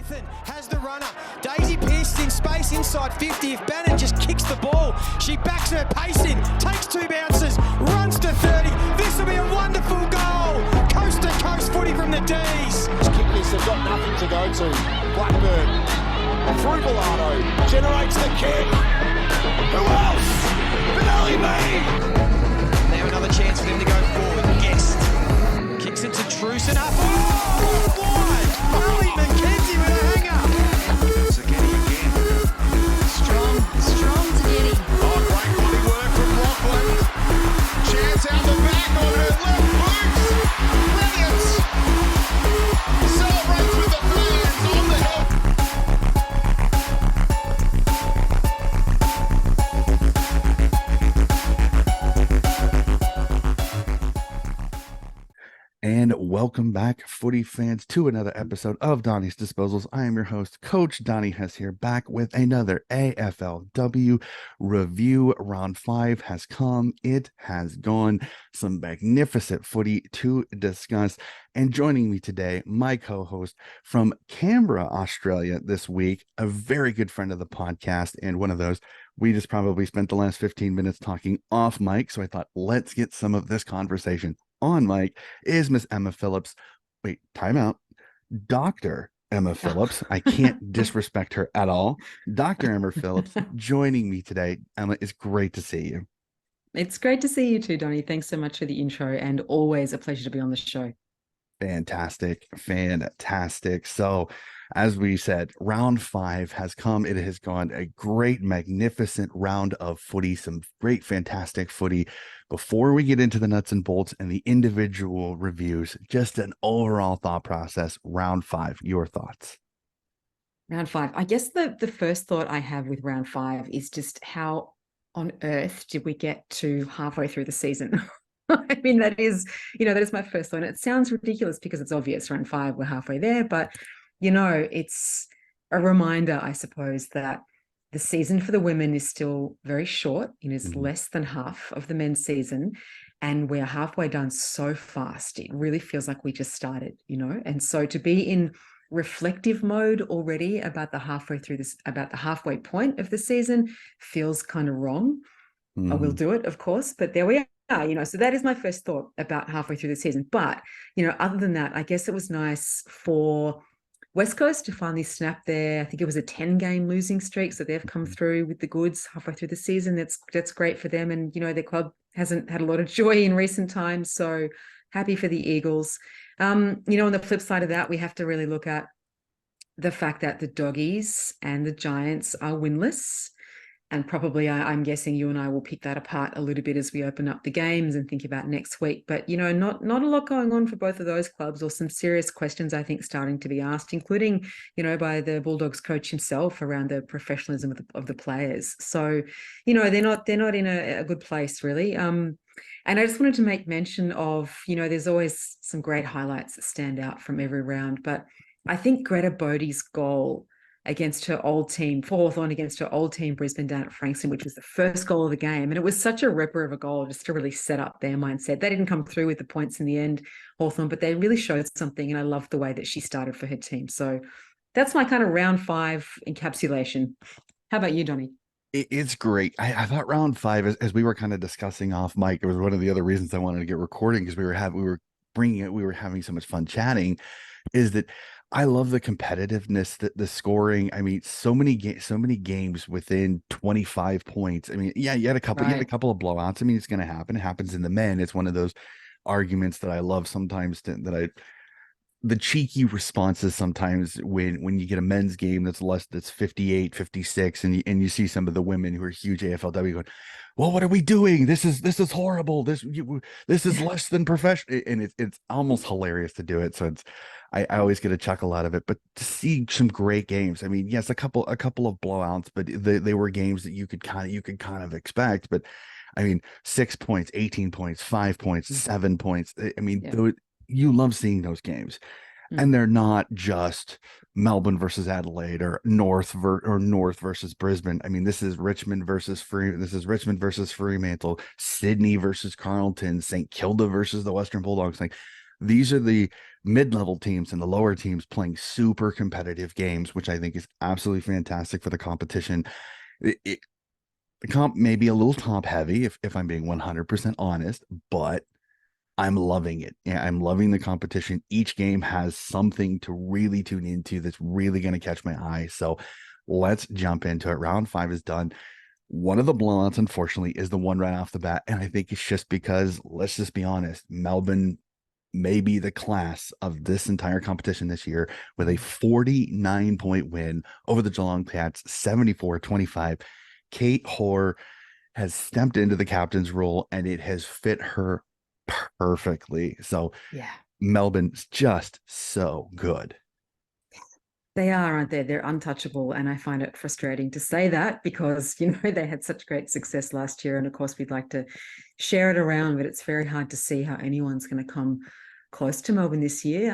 Nathan has the runner. Daisy Pearce in space inside 50. If Bannon just kicks the ball, she backs her pace in, takes 2 bounces, runs to 30. This will be a wonderful goal. Coast to coast footy from the D's. Kickers have got nothing to go to. Blackburn through Bilardo generates the kick. Who else? Benelli May. Now another chance for them to go forward. Guest kicks it to Truce and up. Oh, wide. Ali McKenzie with a hanger. Zagetti again. Strong Zagetti. Oh, great body work from Lachlan. Chance out the back on her left boot. Brilliant. Celebrates with the fans on the hill. And welcome back, footy fans, to another episode of Donnie's Disposals. I am your host, Coach Donnie Hess, here, back with another AFLW review. Round 5 has come. It has gone. Some magnificent footy to discuss. And joining me today, my co-host from Canberra, Australia this week, a very good friend of the podcast, and one of those we just probably spent the last 15 minutes talking off mic. So I thought, let's get some of this conversation on mic, is Miss Emma Phillips. Wait, time out. Dr. Emma Phillips. I can't disrespect her at all. Dr. Emma Phillips joining me today. Emma, it's great to see you. It's great to see you too, Donnie. Thanks so much for the intro, and always a pleasure to be on the show. Fantastic. So, as we said, round 5 has come. It has gone a great, magnificent round of footy, some great, fantastic footy. Before we get into the nuts and bolts and the individual reviews, just an overall thought process. Round 5, your thoughts. Round 5. I guess the first thought I have with round 5 is just how on earth did we get to halfway through the season? I mean, that is my first thought. And it sounds ridiculous because it's obvious. Round 5, we're halfway there, but it's a reminder, I suppose, that the season for the women is still very short. It's less than half of the men's season, and we're halfway done so fast. It really feels like we just started, and so to be in reflective mode already about the halfway point of the season feels kind of wrong. I will do it, of course, but there we are, so that is my first thought about halfway through the season. But, other than that, I guess it was nice for West Coast to finally snap there. I think it was a 10-game losing streak, so they've come through with the goods halfway through the season. That's great for them, and their club hasn't had a lot of joy in recent times, so happy for the Eagles. On the flip side of that, we have to really look at the fact that the Doggies and the Giants are winless. And probably, I'm guessing you and I will pick that apart a little bit as we open up the games and think about next week. But, not a lot going on for both of those clubs, or some serious questions, I think, starting to be asked, including, by the Bulldogs coach himself around the professionalism of the players. So, they're not in a good place, really. And I just wanted to make mention of, there's always some great highlights that stand out from every round. But I think Greta Bodie's goal against her old team, for Hawthorn against her old team, Brisbane, down at Frankston, which was the first goal of the game. And it was such a ripper of a goal just to really set up their mindset. They didn't come through with the points in the end, Hawthorn, but they really showed something. And I loved the way that she started for her team. So that's my kind of round 5 encapsulation. How about you, Donnie? It's great. I thought round 5, as we were kind of discussing off mic, it was one of the other reasons I wanted to get recording, because we were having so much fun chatting, is that I love the competitiveness, the scoring. I mean, so many games within 25 points. I mean, yeah, you had a couple of blowouts. I mean, it's going to happen. It happens in the men. It's one of those arguments that I love sometimes, the cheeky responses sometimes when you get a men's game that's 58, 56, and you see some of the women who are huge AFLW going, well, what are we doing? This is horrible. This is less than professional, and it's almost hilarious to do it. So I always get a chuckle out of it. But to see some great games, I mean, yes, a couple of blowouts, but they were games that you could kind of expect. But I mean, 6 points, 18 points, 5 points, 7 points. I mean, you love seeing those games. And they're not just Melbourne versus Adelaide or North versus Brisbane. I mean, this is Richmond versus Fremantle, Sydney versus Carlton, St. Kilda versus the Western Bulldogs. Like, these are the mid-level teams and the lower teams playing super competitive games, which I think is absolutely fantastic for the competition. The comp may be a little top heavy if I'm being 100% honest, but I'm loving it. Yeah, I'm loving the competition. Each game has something to really tune into that's really going to catch my eye. So let's jump into it. Round 5 is done. One of the blowouts, unfortunately, is the one right off the bat. And I think it's just because, let's just be honest, Melbourne may be the class of this entire competition this year with a 49-point win over the Geelong Cats, 74-25. Kate Hoare has stepped into the captain's role and it has fit her perfectly. So Yeah. Melbourne's just so good. They are, aren't they? They're untouchable. And I find it frustrating to say that because, they had such great success last year. And of course, we'd like to share it around, but it's very hard to see how anyone's going to come close to Melbourne this year.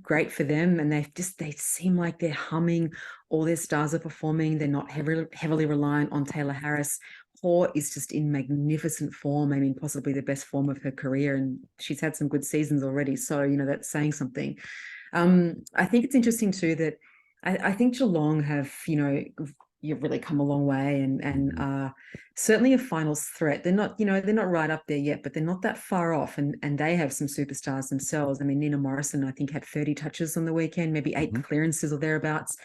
Great for them. And they seem like they're humming. All their stars are performing. They're not heavily reliant on Taylor Harris. Hoare is just in magnificent form. I mean, possibly the best form of her career. And she's had some good seasons already. So, that's saying something. I think it's interesting too that I think Geelong have, you've really come a long way and certainly a finals threat. They're not, they're not right up there yet, but they're not that far off. And they have some superstars themselves. I mean, Nina Morrison, I think, had 30 touches on the weekend, maybe 8 clearances or thereabouts.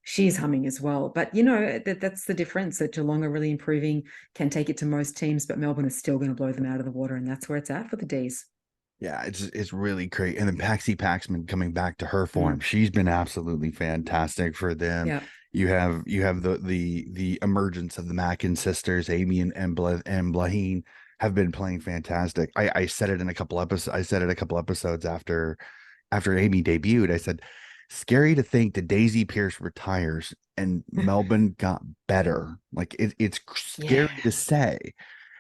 She's humming as well. But, that's the difference, that Geelong are really improving, can take it to most teams, but Melbourne is still going to blow them out of the water. And that's where it's at for the Ds. Yeah, it's really great. And then Paxi Paxman coming back to her form. She's been absolutely fantastic for them. Yeah. You have the emergence of the Mackin sisters, Amy and Blaheen have been playing fantastic. I said it in a couple episodes. I said it a couple episodes after Amy debuted. I said, scary to think that Daisy Pierce retires and Melbourne got better. Like it's scary to say.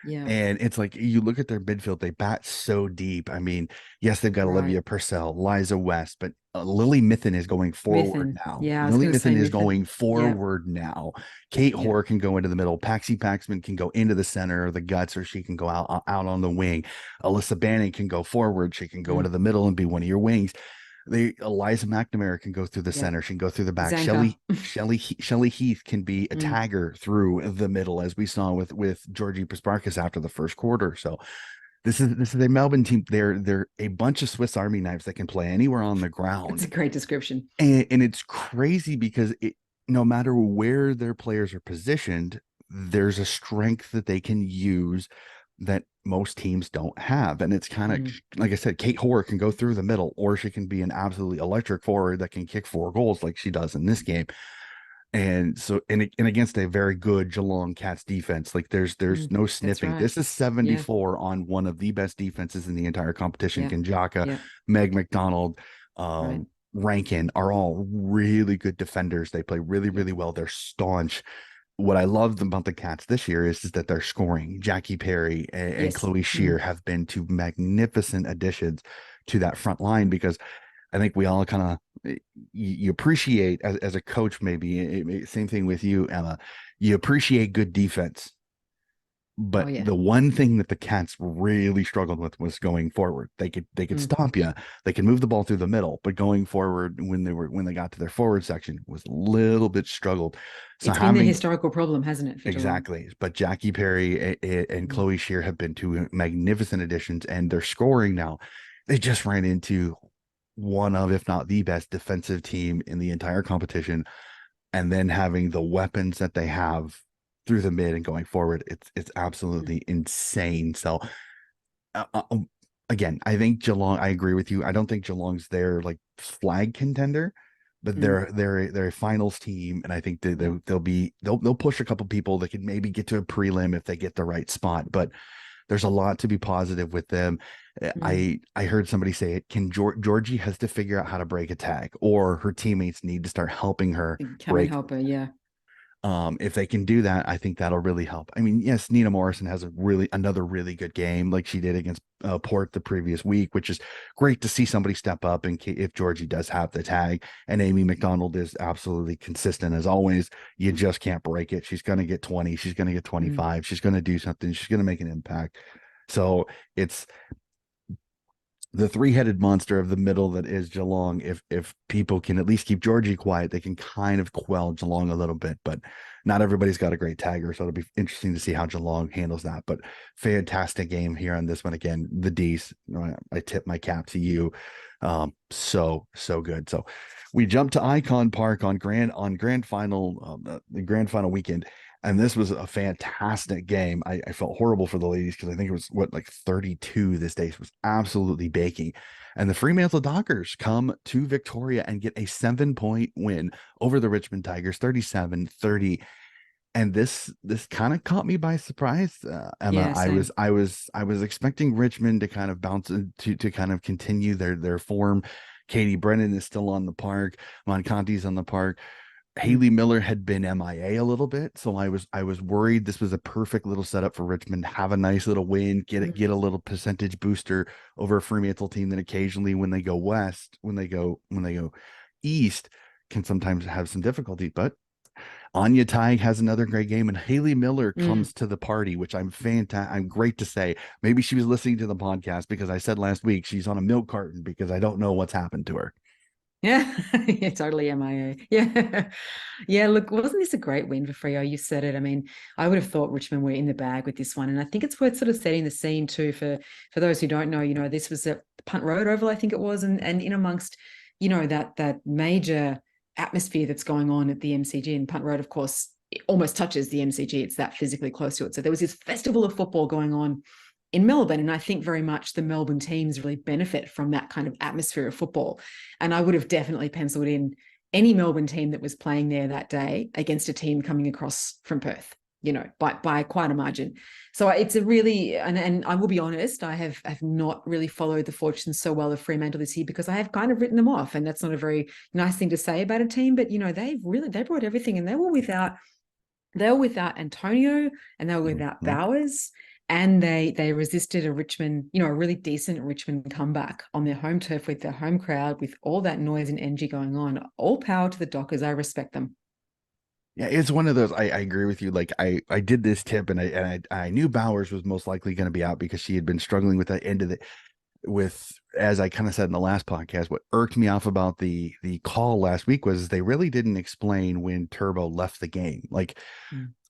Yeah. And it's like you look at their midfield, they bat so deep. I mean, yes, they've got Olivia Purcell, Liza West, but Lily Mithen is going forward now. Yeah, Lily Mithen is going forward now. Kate Hoare can go into the middle. Paxi Paxman can go into the center or the guts, or she can go out on the wing. Alyssa Bannon can go forward. She can go into the middle and be one of your wings. Eliza McNamara can go through the center. She can go through the back. Shelley Heath can be a tagger through the middle, as we saw with Georgie Prasparkas after the first quarter. So this is a Melbourne team. They're a bunch of Swiss Army knives that can play anywhere on the ground. It's a great description. And it's crazy because no matter where their players are positioned, there's a strength that they can use that most teams don't have. And it's kind of like I said, Kate Hoare can go through the middle, or she can be an absolutely electric forward that can kick 4 goals like she does in this game. And so and against a very good Geelong Cats defense, like there's no sniffing. Right. This is 74 on one of the best defenses in the entire competition. Kanjaka, Meg McDonald, Rankin are all really good defenders. They play really, really well. They're staunch. What I love about the Cats this year is that they're scoring. Jackie Perry and Chloe Shear have been 2 magnificent additions to that front line, because I think we all kind of, you appreciate as a coach, maybe same thing with you, Emma, you appreciate good defense. But the one thing that the Cats really struggled with was going forward. They could stop you. They could move the ball through the middle, but going forward when they got to their forward section was a little bit struggled. So it's been the historical problem, hasn't it? Exactly. But Jackie Perry and Chloe Shear have been 2 magnificent additions, and they're scoring now. They just ran into one of, if not the best defensive team in the entire competition, and then having the weapons that they have through the mid and going forward, it's absolutely insane. So again, I think Geelong, I agree with you. I don't think Geelong's their like flag contender, but they're a finals team, and I think they'll push a couple people that could maybe get to a prelim if they get the right spot. But there's a lot to be positive with them. I heard somebody say it. Georgie has to figure out how to break a tag, or her teammates need to start helping her help her. If they can do that, I think that'll really help. I mean, yes, Nina Morrison has another really good game, like she did against Port the previous week, which is great to see somebody step up. And if Georgie does have the tag, and Amy McDonald is absolutely consistent as always, you just can't break it. She's going to get 20. She's going to get 25. She's going to do something. She's going to make an impact. So the three-headed monster of the middle that is Geelong. If people can at least keep Georgie quiet, they can kind of quell Geelong a little bit. But not everybody's got a great tagger, so it'll be interesting to see how Geelong handles that. But fantastic game here on this one again. The D's, I tip my cap to you. So good. So we jump to Icon Park on grand final, the grand final weekend. And this was a fantastic game. I felt horrible for the ladies because I think it was like 32 this day. So it was absolutely baking. And the Fremantle Dockers come to Victoria and get a 7-point win over the Richmond Tigers, 37-30. And this kind of caught me by surprise, Emma. Yeah, same. I was expecting Richmond to kind of bounce to kind of continue their form. Katie Brennan is still on the park. Monconti's on the park. Haley Miller had been MIA a little bit, so I was worried this was a perfect little setup for Richmond. Have a nice little win, get a little percentage booster over a Fremantle team that occasionally, when they go west, when they go east, can sometimes have some difficulty. But Anya Tighe has another great game, and Haley Miller comes to the party, which I'm great to say. Maybe she was listening to the podcast because I said last week she's on a milk carton because I don't know what's happened to her. Yeah, yeah, totally MIA. Yeah. Yeah, look, wasn't this a great win for Freo? You said it. I mean, I would have thought Richmond were in the bag with this one. And I think it's worth sort of setting the scene too for those who don't know, this was at Punt Road Oval, I think it was, and in amongst, that major atmosphere that's going on at the MCG. And Punt Road, of course, it almost touches the MCG. It's that physically close to it. So there was this festival of football going on in Melbourne. And I think very much the Melbourne teams really benefit from that kind of atmosphere of football. And I would have definitely penciled in any Melbourne team that was playing there that day against a team coming across from Perth, by quite a margin. So it's a really, and I will be honest, I have not really followed the fortunes so well of Fremantle this year because I have kind of written them off. And that's not a very nice thing to say about a team, but they brought everything, and they were without Antonio, and they were without Bowers. And they resisted a Richmond, a really decent Richmond comeback on their home turf with their home crowd, with all that noise and energy going on. All power to the Dockers. I respect them. Yeah, it's one of those. I agree with you. Like I did this tip, and I knew Bowers was most likely going to be out because she had been struggling with that end of as I kind of said in the last podcast. What irked me off about the call last week was they really didn't explain when Turbo left the game. Like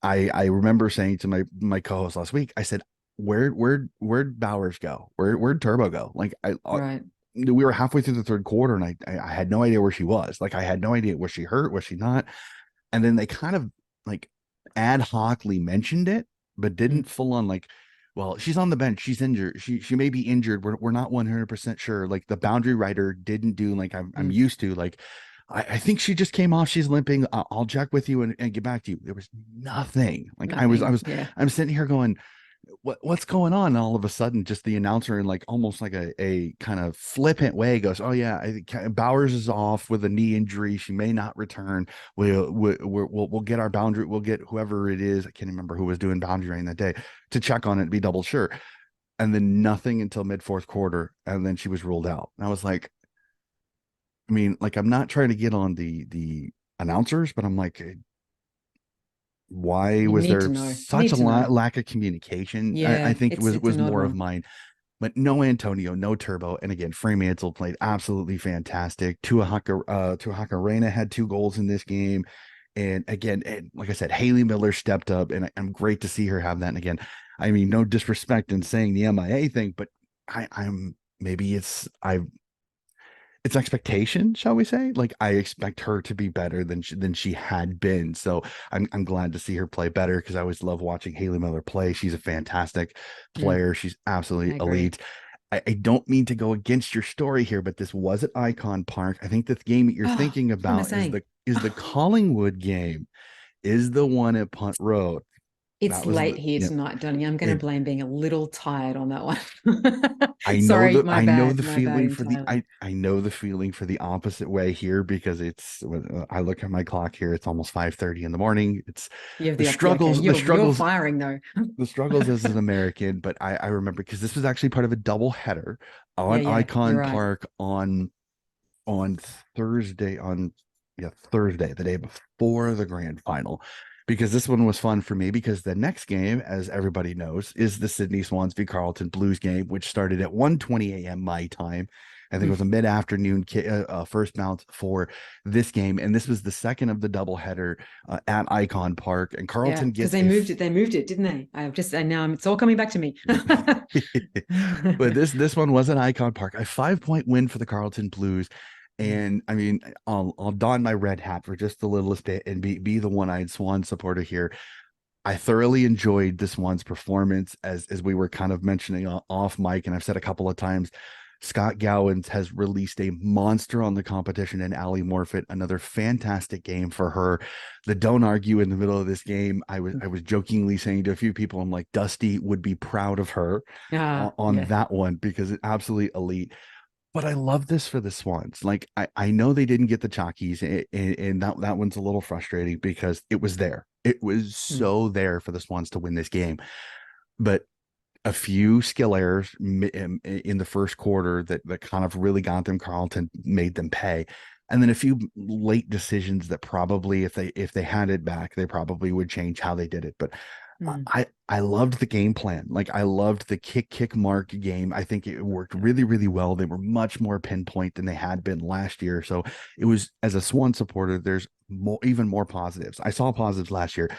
I remember saying to my co-host last week, I said, where'd Bowers go? Where'd Turbo go? Like Right. we were halfway through the third quarter, and I had no idea where she was. Like I had no idea, was she hurt? Was she not? And then they kind of like ad hocly mentioned it, but didn't full on like, well, she's on the bench. She's injured. She may be injured. We're not 100% sure. Like the boundary writer didn't do like I'm used to. Like I think she just came off. She's limping. I'll check with you and get back to you. There was nothing. Like Nothing. I'm sitting here going, what's going on? And all of a sudden, just the announcer in like almost like a kind of flippant way goes, oh yeah, I think Bowers is off with a knee injury. She may not return. We'll get our boundary. We'll get whoever it is. I can't remember who was doing boundary rating that day to check on it and be double sure. And then nothing until mid fourth quarter. And then she was ruled out. And I was like, I mean, like, I'm not trying to get on the announcers, but I'm like, why was there such a lack of communication? Yeah, I think it's was an odd more of one. mine. But no Antonio, no Turbo, and again, Fremantle played absolutely fantastic. Tuahaka Reina had 2 goals in this game, and again, like I said, Haley Miller stepped up, and I'm great to see her have that. And again, I mean, no disrespect in saying the MIA thing, but I'm maybe it's expectation, shall we say? Like I expect her to be better than she had been. So I'm glad to see her play better because I always love watching Haley Miller play. She's a fantastic player. She's absolutely elite. I don't mean to go against your story here, but this was at Icon Park. I think the game that you're thinking about is the Collingwood game, is the one at Punt Road. It's late here tonight, Donny. I'm going to blame being a little tired on that one. I know Sorry, the my I bad, know the my feeling bad for the entirely. I know the feeling for the opposite way here because it's I look at my clock here, it's almost 5:30 in the morning. It's You have the okay. struggles, You're firing though. the struggles as an American, but I remember because this was actually part of a double header on Yeah, you're Icon right. Park on Thursday, the day before the grand final. because this one was fun for me because the next game, as everybody knows, is the Sydney Swans v Carlton Blues game, which started at 1:20 a.m. my time. I think it was a mid-afternoon first bounce for this game, and this was the second of the doubleheader at Icon Park. And Yeah, Carlton because gets they moved it. They moved it, didn't they? And now it's all coming back to me. but this one was an Icon Park, a 5-point win for the Carlton Blues. And I mean, I'll don my red hat for just the littlest bit and be the one-eyed Swan supporter here. I thoroughly enjoyed the Swans' performance, as we were kind of mentioning off mic, and I've said a couple of times. Scott Gowans has released a monster on the competition, and Ali Morfitt, another fantastic game for her. The don't argue in the middle of this game. I was jokingly saying to a few people, I'm like, Dusty would be proud of her on Yeah. that one because it's absolutely elite. But I love this for the Swans. Like I know they didn't get the Chalkies, and that one's a little frustrating because it was there. It was so there for the Swans to win this game. But a few skill errors in the first quarter that kind of really got them. Carlton made them pay. And then a few late decisions that probably, if they had it back, they probably would change how they did it. But I loved the game plan. Like I loved the kick mark game. I think it worked really, really well. They were much more pinpoint than they had been last year. So it was, as a Swan supporter, there's even more positives. I saw positives last year.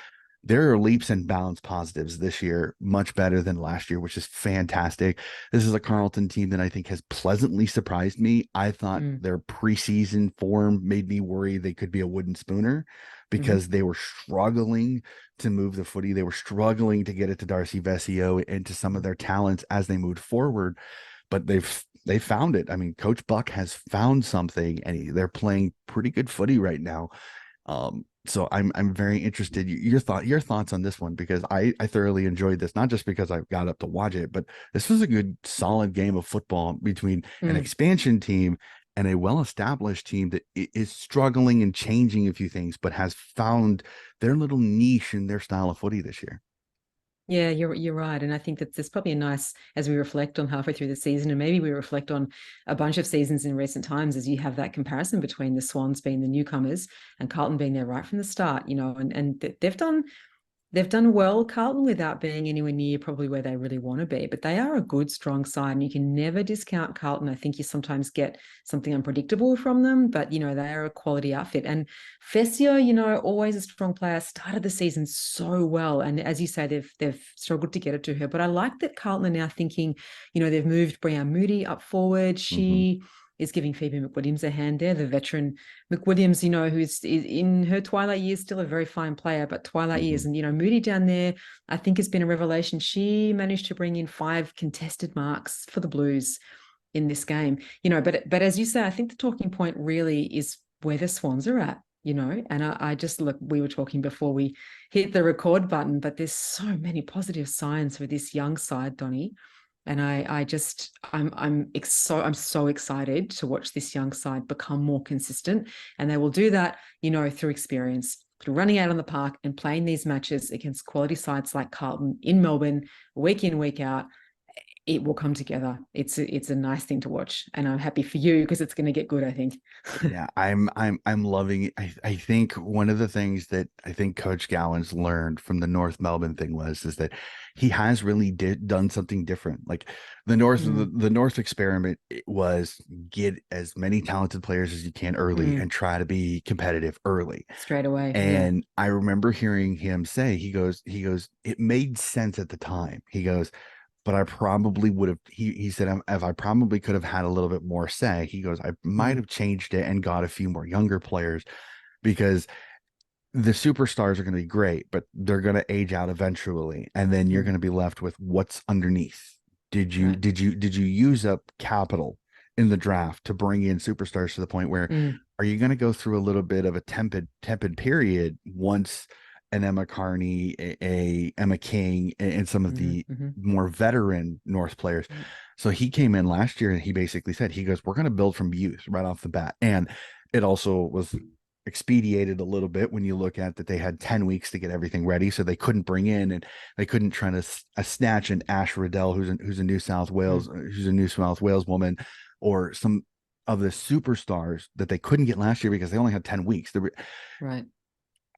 There are leaps and bounds positives this year, much better than last year, which is fantastic. This is a Carlton team that I think has pleasantly surprised me. I thought their preseason form made me worry they could be a wooden spooner because they were struggling to move the footy. They were struggling to get it to Darcy Vesio and to some of their talents as they moved forward, but they found it. I mean, Coach Buck has found something, and they're playing pretty good footy right now. So I'm very interested. Your thoughts on this one, because I thoroughly enjoyed this, not just because I got up to watch it, but this was a good solid game of football between an expansion team and a well-established team that is struggling and changing a few things, but has found their little niche in their style of footy this year. Yeah, you're right. And I think that there's probably a nice, as we reflect on halfway through the season, and maybe we reflect on a bunch of seasons in recent times, as you have that comparison between the Swans being the newcomers and Carlton being there right from the start, and they've done well, Carlton, without being anywhere near probably where they really want to be. But they are a good, strong side, and you can never discount Carlton. I think you sometimes get something unpredictable from them, but, they are a quality outfit. And Fessio, always a strong player, started the season so well. And as you say, they've struggled to get it to her. But I like that Carlton are now thinking, they've moved Brianne Moody up forward. She is giving Phoebe McWilliams a hand there, the veteran McWilliams, who's in her twilight years, still a very fine player, but twilight years. And, Moody down there, I think has been a revelation. She managed to bring in 5 contested marks for the Blues in this game, but as you say, I think the talking point really is where the Swans are at, and I just look, we were talking before we hit the record button, but there's so many positive signs for this young side, Donny. And I'm so excited to watch this young side become more consistent. And they will do that, through experience, through running out on the park and playing these matches against quality sides like Carlton in Melbourne, week in, week out. It will come together. It's a nice thing to watch, and I'm happy for you because it's going to get good, I think. Yeah, I'm loving it. I think one of the things that I think Coach Gowans learned from the North Melbourne thing is that he has really done something different. Like the North experiment was get as many talented players as you can early and try to be competitive early. Straight away. And I remember hearing him say, he goes, it made sense at the time. He goes, but I probably would have, he said, if I probably could have had a little bit more say, he goes, I might have changed it and got a few more younger players, because the superstars are going to be great, but they're going to age out eventually. And then you're going to be left with what's underneath. Did you use up capital in the draft to bring in superstars to the point where are you going to go through a little bit of a tepid period once an Emma Carney, a Emma King, and some of the more veteran North players? So he came in last year and he basically said, he goes, we're going to build from youth right off the bat. And it also was expedited a little bit when you look at that they had 10 weeks to get everything ready. So they couldn't bring in, and they couldn't try to snatch an Ash Riddell, who's a New South Wales woman, or some of the superstars that they couldn't get last year because they only had 10 weeks. Right.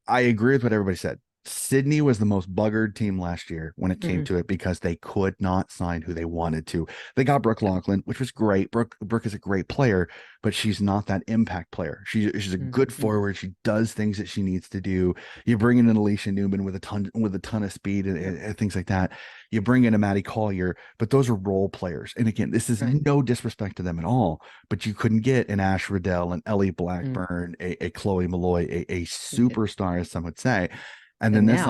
I agree with what everybody said. Sydney was the most buggered team last year when it came Mhm. to it because they could not sign who they wanted to. They got Brooke Lachlan, which was great. Brooke is a great player, but she's not that impact player. She's a good Mhm. forward. She does things that she needs to do. You bring in an Alicia Newman with a ton of speed Yep. and things like that. You bring in a Maddie Collier, but those are role players. And again, this is Right. no disrespect to them at all, but you couldn't get an Ash Riddell, an Ellie Mm. Blackburn, a Chloe Malloy, a Yeah. superstar, as some would say. And But then now, this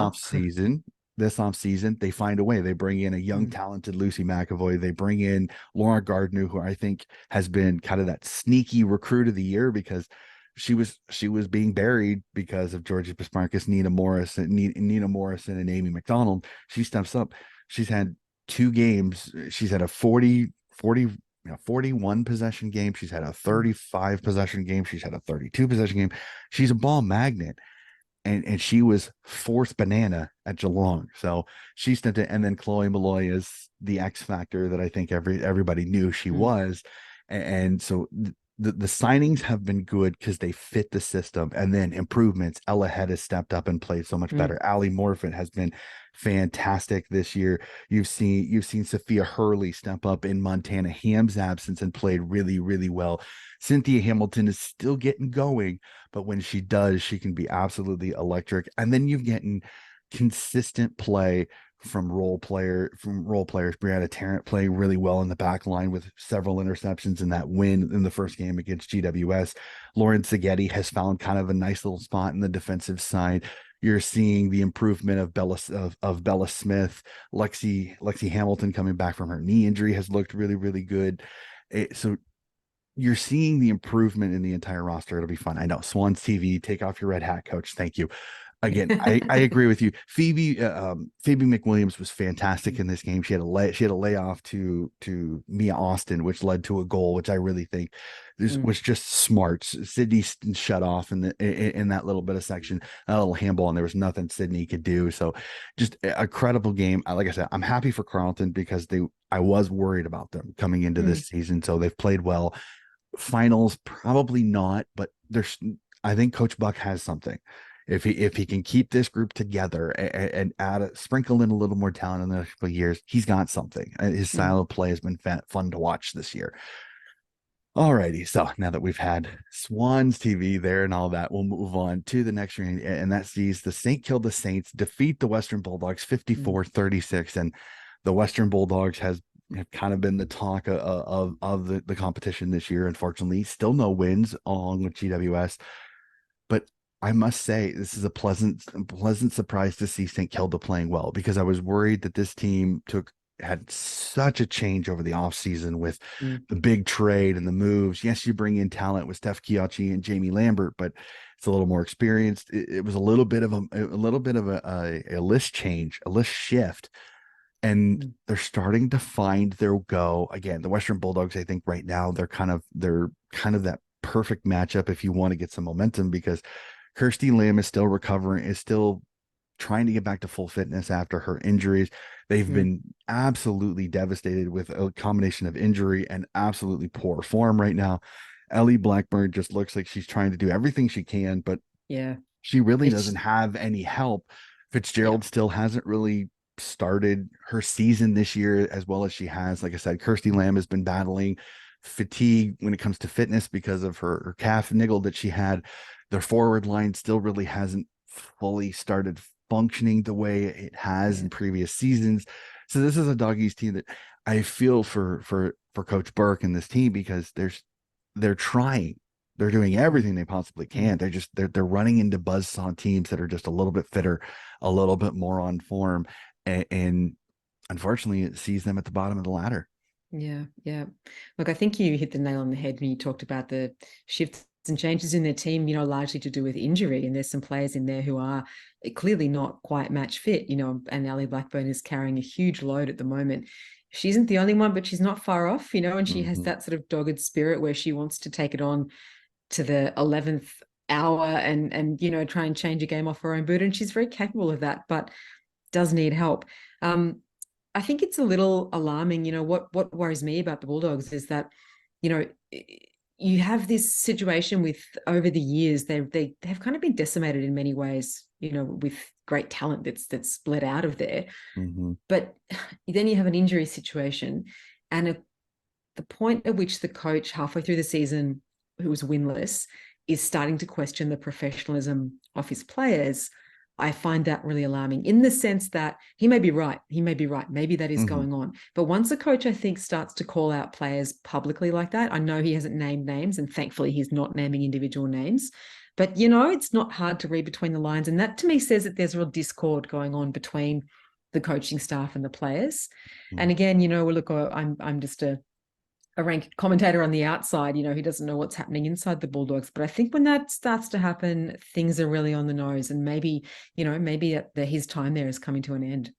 off season, they find a way. They bring in a young, mm, talented Lucy McAvoy. They bring in Laura Gardner, who I think has been kind of that sneaky recruit of the year because she was being buried because of Georgia Bismarckis, Nina Morrison, and Amy McDonald. She steps up. She's had 2 games. She's had a 41 possession game. She's had a mm, 35 possession game. She's had a 32 possession game. She's a ball magnet, and she was fourth banana at Geelong. So she stepped in, and then Chloe Malloy is the X factor that I think everybody knew she mm, was. And so the signings have been good because they fit the system, and then improvements. Ella Head has stepped up and played so much mm, better. Allie Morfitt has been fantastic this year. You've seen Sophia Hurley step up in Montana Ham's absence and played really, really well. Cynthia Hamilton is still getting going, but when she does, she can be absolutely electric. And then you've getting consistent play from role players. Brianna Tarrant playing really well in the back line with several interceptions in that win in the first game against GWS. Lauren Seghetti has found kind of a nice little spot in the defensive side. You're seeing the improvement of Bella Smith. Lexi Hamilton coming back from her knee injury has looked really, really good. So you're seeing the improvement in the entire roster. It'll be fun. I know Swans TV, take off your red hat, coach. Thank you. Again, I agree with you. Phoebe McWilliams was fantastic in this game. She had a layoff to Mia Austin, which led to a goal, which I really think this mm, was just smart. Sydney shut off in that little bit of section, a little handball, and there was nothing Sydney could do. So just a credible game. Like I said, I'm happy for Carleton because I was worried about them coming into mm, this season. So they've played well. Finals, probably not, but there's I think Coach Buck has something. If he can keep this group together and sprinkle in a little more talent in the next couple of years, he's got something. His mm. style of play has been fun to watch this year. Alrighty, so now that we've had Swans TV there and all that, we'll move on to the next game, and that sees the St. Kilda Saints defeat the Western Bulldogs Mm. 54-36, and the Western Bulldogs have kind of been the talk of the competition this year. Unfortunately, still no wins along with GWS, but I must say this is a pleasant surprise to see St. Kilda playing well, because I was worried that this team had such a change over the offseason with Mm. the big trade and the moves. Yes, you bring in talent with Steph Chiocci and Jamie Lambert, but it's a little more experienced. It was a little bit of a list change, a list shift, and Mm. they're starting to find their go again. The Western Bulldogs, I think right now they're kind of that perfect matchup if you want to get some momentum, because Kirsty Lim is still recovering, is still trying to get back to full fitness after her injuries. They've Mm. been absolutely devastated with a combination of injury and absolutely poor form right now. Ellie Blackburn just looks like she's trying to do everything she can, but Yeah. she really doesn't It's have any help. yeah. Fitzgerald still hasn't really started her season this year as well as she has. Like I said, Kirsty Mm. Lamb has been battling fatigue when it comes to fitness because of her calf niggle that she had. Their forward line still really hasn't fully started functioning the way it has Yeah. in previous seasons. So this is a doggies team that I feel for Coach Burke and this team, because they're trying. They're doing Mm. everything they possibly Mm. can. They're running into buzzsaw teams that are just a little bit fitter, a little bit more on form, and unfortunately, it sees them at the bottom of the ladder. Yeah, yeah. Look, I think you hit the nail on the head when you talked about the shifts and changes in their team, largely to do with injury. And there's some players in there who are clearly not quite match fit, and Ali Blackburn is carrying a huge load at the moment. She isn't the only one, but she's not far off, and she has Mhm. that sort of dogged spirit where she wants to take it on to the 11th hour and try and change a game off her own boot. And she's very capable of that, but does need help. I think it's a little alarming. What worries me about the Bulldogs is that, you know, you have this situation with over the years, they've kind of been decimated in many ways, with great talent that's split out of there. Mm-hmm. But then you have an injury situation, and the point at which the coach halfway through the season, who was winless, is starting to question the professionalism of his players. I find that really alarming, in the sense that he may be right. Maybe that is Mm-hmm. going on. But once a coach, I think, starts to call out players publicly like that, I know he hasn't named names, and thankfully he's not naming individual names. But, it's not hard to read between the lines. And that to me says that there's real discord going on between the coaching staff and the players. Mm-hmm. And again, look, I'm just a ranked commentator on the outside, he doesn't know what's happening inside the Bulldogs. But I think when that starts to happen, things are really on the nose, and maybe his time there is coming to an end.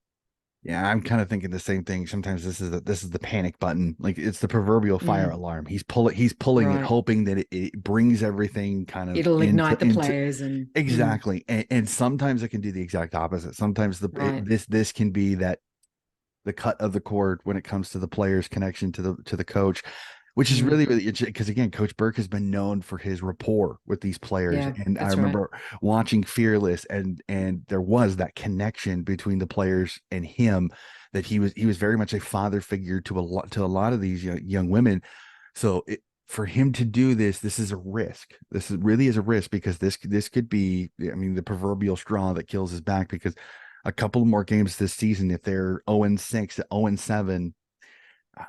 Yeah, I'm kind of thinking the same thing. Sometimes this is the panic button. Like, it's the proverbial fire alarm. He's pulling it, Right. hoping that it brings everything kind of It'll ignite the into players, and exactly. And sometimes it can do the exact opposite. Sometimes Right. this can be that the cut of the cord when it comes to the player's connection to the coach, which is really because again, Coach Burke has been known for his rapport with these players. Yeah, And I that's right. remember watching Fearless, and there was that connection between the players and him, that he was very much a father figure to a lot of these young women. So for him to do this is a risk. This really is a risk, because this could be, I mean, the proverbial straw that kills his back, because a couple more games this season, if they're 0-6, 0-7,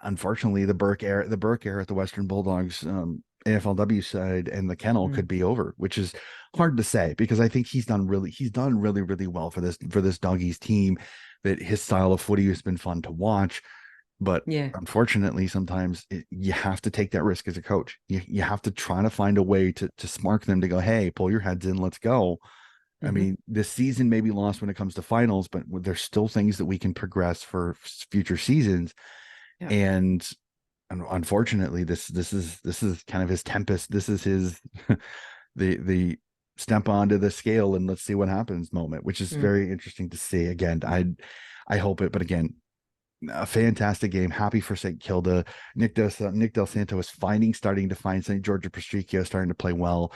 unfortunately, the Burke era at the Western Bulldogs AFLW side and the kennel could be over, which is hard to say, because I think he's done really, really well for this doggies team. That his style of footy has been fun to watch, but unfortunately, sometimes you have to take that risk as a coach. You have to try to find a way to smark them, to go, hey, pull your heads in, let's go. I mean, this season may be lost when it comes to finals, but there's still things that we can progress for future seasons. Yeah. And unfortunately, this is kind of his tempest. This is his the step onto the scale and let's see what happens moment, which is very interesting to see. Again, I hope it, but again, a fantastic game. Happy for St. Kilda. Nick Del Santo is starting to find St. Georgia Pastricchio starting to play well.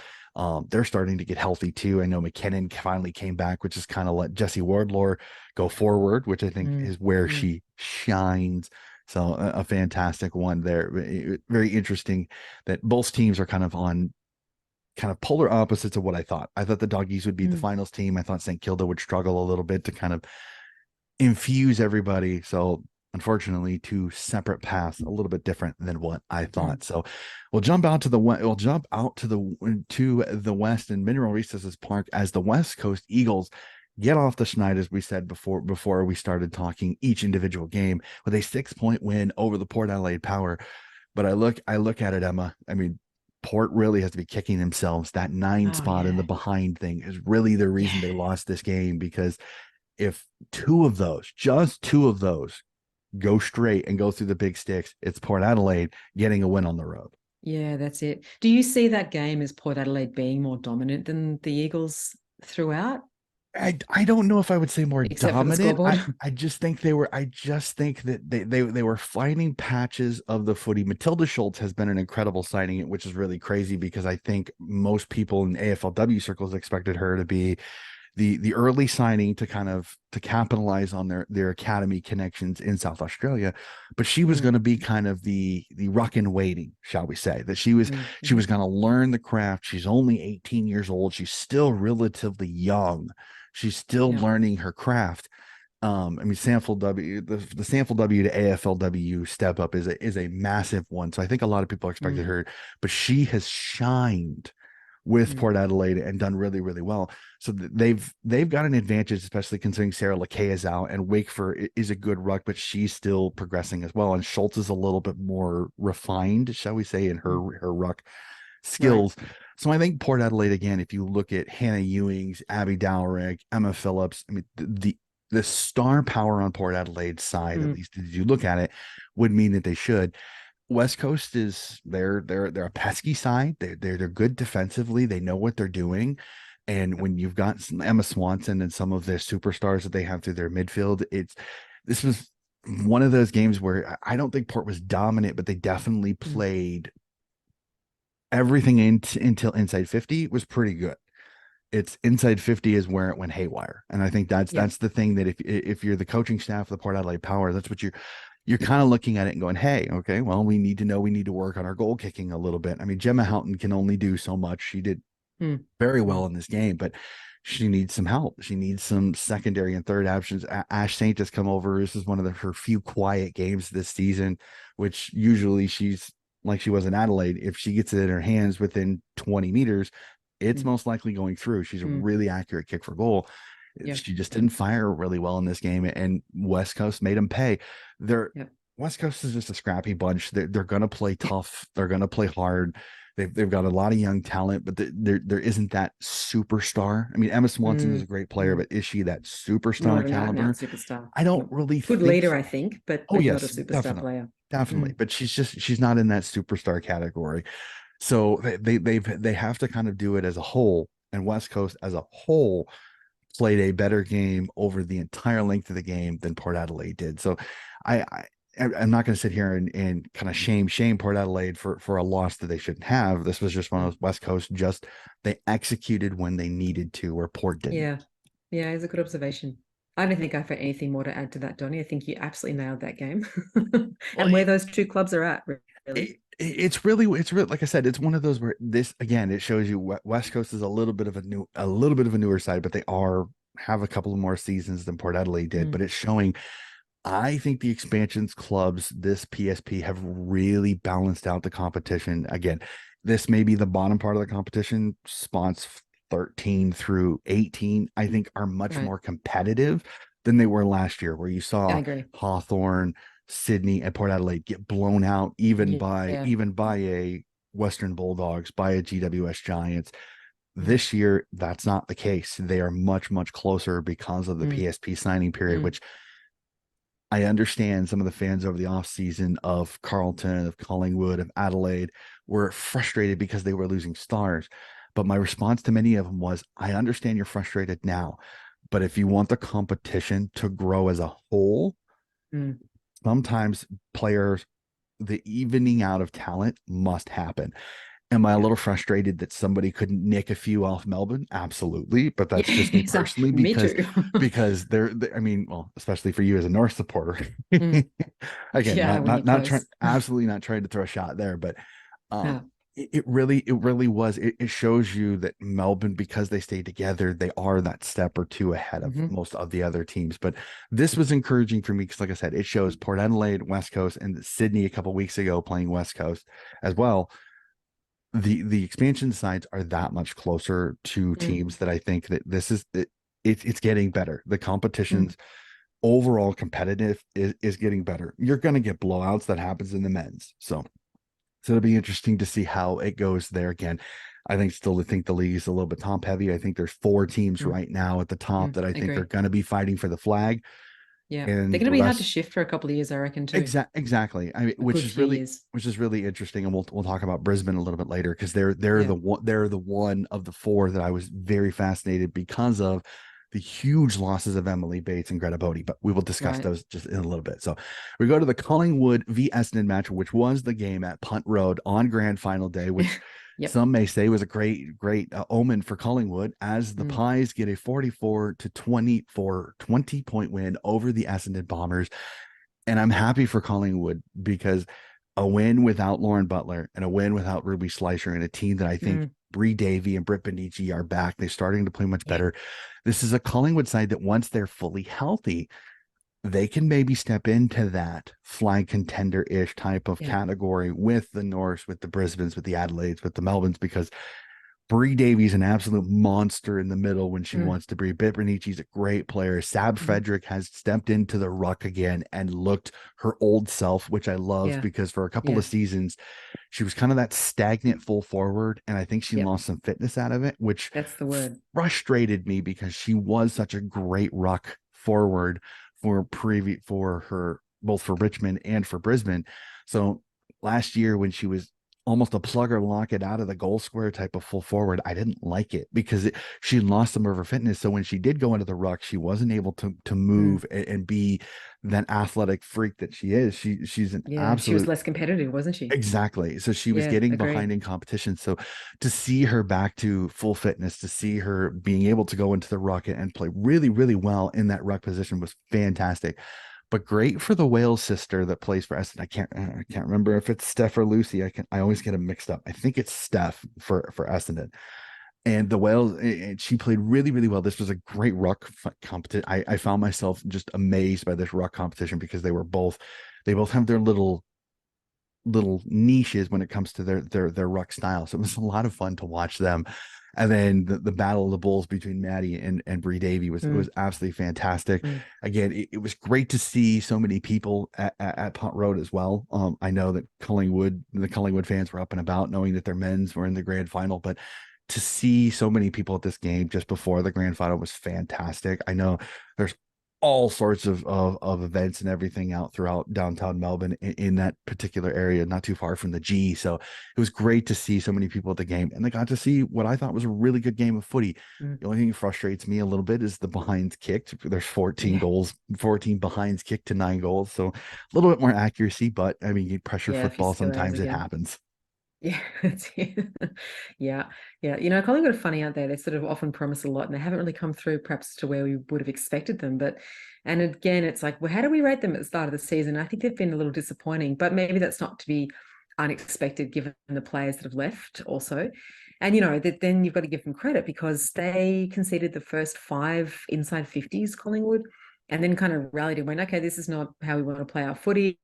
They're starting to get healthy too. I know McKinnon finally came back, which is kind of let Jessie Wardlaw go forward, which I think is where she shines. So a fantastic one there. Very interesting that both teams are kind of on polar opposites of what I thought. I thought the doggies would be the finals team. I thought St. Kilda would struggle a little bit to kind of infuse everybody. So unfortunately, two separate paths, a little bit different than what I thought. So we'll jump out to the west in Mineral Resources Park as the West Coast Eagles get off the schneid, as we said before we started talking each individual game, with a 6-point win over the Port Adelaide Power. But I look at it, Emma. I mean, Port really has to be kicking themselves. That 9 spot in the behind thing is really the reason they lost this game, because if just two of those go straight and go through the big sticks, it's Port Adelaide getting a win on the road. Yeah, that's it. Do you see that game as Port Adelaide being more dominant than the Eagles throughout? I don't know if I would say more Except for the dominant. scoreboard? I just think that they were finding patches of the footy. Matilda Schultz has been an incredible signing, which is really crazy, because I think most people in AFLW circles expected her to be the early signing to capitalize on their academy connections in South Australia, but she was going to be kind of the ruck in waiting, shall we say, that she was going to learn the craft. She's only 18 years old. She's still relatively young. She's still learning her craft. I mean, Sample W, the Sample W to AFLW step up is a massive one. So I think a lot of people expected her, but she has shined with Port Adelaide and done really, really well. So they've got an advantage, especially considering Sarah Lakay is out, and Wakeford is a good ruck, but she's still progressing as well. And Schultz is a little bit more refined, shall we say, in her ruck skills. Right. So I think Port Adelaide, again, if you look at Hannah Ewings, Abby Dowrick, Emma Phillips, I mean, the star power on Port Adelaide's side, at least as you look at it, would mean that they should. West Coast is they're a pesky side. They're good defensively. They know what they're doing. And when you've got Emma Swanson and some of their superstars that they have through their midfield, this was one of those games where I don't think Port was dominant, but they definitely played everything until inside 50 was pretty good. It's inside 50 is where it went haywire. And I think that's the thing, that if you're the coaching staff of the Port Adelaide Power, that's what you're kind of looking at it and going, hey, okay, well, we need to work on our goal kicking a little bit. I mean, Gemma Houghton can only do so much. She did very well in this game, but she needs some help. She needs some secondary and third options. Ash Saint has come over. This is one of her few quiet games this season, which usually she's like she was in Adelaide. If she gets it in her hands within 20 meters, it's most likely going through. She's a really accurate kick for goal. She just didn't fire really well in this game, and West Coast made them pay. West Coast is just a scrappy bunch. They're going to play tough. They're going to play hard. They've got a lot of young talent, but there isn't that superstar. I mean, Emma Swanson is a great player, but is she that superstar caliber? Superstar. I don't really good think leader, so. I think, but Oh, not yes, a superstar definitely. player. Definitely. But she's not in that superstar category. So they have to kind of do it as a whole, and West Coast as a whole played a better game over the entire length of the game than Port Adelaide did. So I'm not going to sit here and kind of shame Port Adelaide for a loss that they shouldn't have. This was just one of those West Coast, they executed when they needed to, where Port didn't. Yeah, it's a good observation. I don't think I've got anything more to add to that, Donnie. I think you absolutely nailed that game. And where those two clubs are at, really. It's really like I said, it's one of those where this again, it shows you West Coast is a little bit of a newer side, but they have a couple of more seasons than Port Adelaide did. But it's showing, I think the expansions clubs this PSP have really balanced out the competition. Again, this may be the bottom part of the competition. Spots 13 through 18, I think, are much more competitive than they were last year, where you saw Hawthorn, Sydney, and Port Adelaide get blown out even by a Western Bulldogs, by a GWS Giants. This year, that's not the case. They are much, much closer because of the PSP signing period, which I understand some of the fans over the offseason of Carlton, of Collingwood, of Adelaide were frustrated because they were losing stars. But my response to many of them was, I understand you're frustrated now, but if you want the competition to grow as a whole, sometimes the evening out of talent must happen. Am I a little frustrated that somebody couldn't nick a few off Melbourne? Absolutely. But that's just me personally, because I mean, well, especially for you as a North supporter. Again, absolutely not trying to throw a shot there, but it really was. It shows you that Melbourne, because they stayed together, they are that step or two ahead of most of the other teams. But this was encouraging for me because, like I said, it shows Port Adelaide, West Coast, and Sydney a couple weeks ago playing West Coast as well. The expansion sides are that much closer to teams that I think that it's getting better. The competition's overall competitive is getting better. You're going to get blowouts. That happens in the men's. So it'll be interesting to see how it goes there. Again, I think the league is a little bit top heavy. I think there's 4 teams right now at the top that I think they're going to be fighting for the flag. Yeah, and they're going to be hard to shift for a couple of years, I reckon, too. Exactly. I mean, which is really interesting, and we'll talk about Brisbane a little bit later, because they're the one of the 4 that I was very fascinated because of the huge losses of Emily Bates and Greta Bodie, but we will discuss those just in a little bit. So we go to the Collingwood v Essendon match, which was the game at Punt Road on grand final day, which some may say was a great omen for Collingwood, as the Pies get a 44-20 point win over the Essendon Bombers. And I'm happy for Collingwood, because a win without Lauren Butler and a win without Ruby Slicer, and a team that I think Bree Davy and Britt Benici are back. They're starting to play much better. This is a Collingwood side that once they're fully healthy, they can maybe step into that flag contender-ish type of category with the Norths, with the Brisbanes, with the Adelaides, with the Melbournes, because Bree Davies an absolute monster in the middle when she wants to be. Britt Benici's a great player. Sab Frederick has stepped into the ruck again and looked her old self, which I love, because for a couple of seasons, she was kind of that stagnant full forward, and I think she lost some fitness out of it, which that's the word. Frustrated me, because she was such a great ruck forward for her, both for Richmond and for Brisbane. So last year, when she was almost a plug or lock it out of the goal square type of full forward. I didn't like it because she lost some of her fitness. So when she did go into the ruck, she wasn't able to move and be that athletic freak that she is. She's an Yeah, she was absolute. less competitive, wasn't she? Exactly. So she was Yeah, getting behind agree. in competition. So to see her back to full fitness, to see her being able to go into the ruck and play really, really well in that ruck position was fantastic. But great for the Wales sister that plays for Essendon. I can't remember if it's Steph or Lucy. I always get them mixed up. I think it's Steph for Essendon. And the Wales, and she played really, really well. This was a great ruck competition. I found myself just amazed by this ruck competition because they both have their little niches when it comes to their ruck style. So it was a lot of fun to watch them. And then the battle of the bulls between Maddie and Bree Davy was absolutely fantastic. Mm. Again, it was great to see so many people at Punt Road as well. I know that the Collingwood fans were up and about, knowing that their men's were in the grand final, but to see so many people at this game just before the grand final was fantastic. I know there's all sorts of events and everything out throughout downtown Melbourne in that particular area, not too far from the G. So it was great to see so many people at the game, and they got to see what I thought was a really good game of footy. Mm. The only thing that frustrates me a little bit is the behinds kicked. There's 14 Yeah, goals, 14 behinds kicked to 9 goals. So a little bit more accuracy, but I mean, pressure yeah, a few football, skill errors sometimes it again. happens. Yeah, that's it. Yeah, yeah. Collingwood are funny, aren't they? They sort of often promise a lot, and they haven't really come through, perhaps to where we would have expected them. But, and again, it's like, well, how do we rate them at the start of the season? I think they've been a little disappointing, but maybe that's not to be unexpected given the players that have left also. And that then you've got to give them credit because they conceded the first 5 inside 50s, Collingwood, and then kind of rallied and went, okay, this is not how we want to play our footy.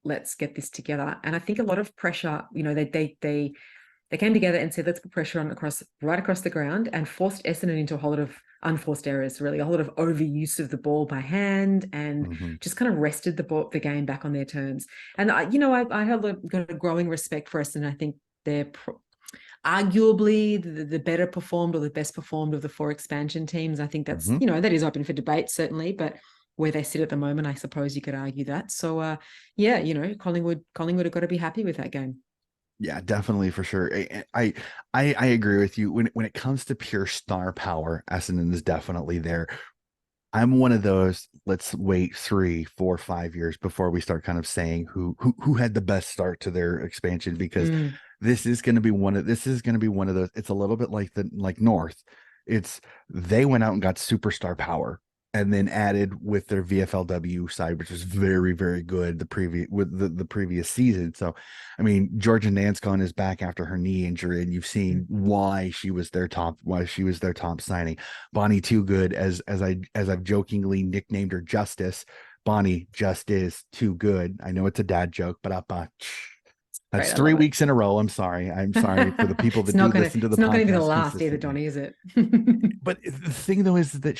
Let's get this together. And I think a lot of pressure, they came together and said, let's put pressure on right across the ground, and forced Essendon into a whole lot of unforced errors, really, a whole lot of overuse of the ball by hand, and Mm-hmm. just kind of rested the game back on their terms. And I have got a growing respect for Essendon. I think they're arguably the better performed or the best performed of the 4 expansion teams. I think that's, Mm-hmm. that is open for debate, certainly, but where they sit at the moment, I suppose you could argue that. So, yeah, Collingwood have got to be happy with that game. Yeah, definitely for sure. I agree with you. When it comes to pure star power, Essendon is definitely there. I'm one of those. Let's wait 3, 4, 5 years before we start kind of saying who had the best start to their expansion, because Mm, this is going to be one of those. It's a little bit like North. It's they went out and got superstar power and then added with their VFLW side, which was very, very good the previous season. So, I mean, Georgia Nanscon is back after her knee injury, and you've mm. seen why she was their top signing. Bonnie Too Good, as I've jokingly nicknamed her, Justice. Bonnie just is too good. I know it's a dad joke, but that's Great, I 3 love it. weeks in a row. I'm sorry. I'm sorry for the people that do listen to the It's not gonna be the podcast last either, consistently. Donny, is it? But the thing though is that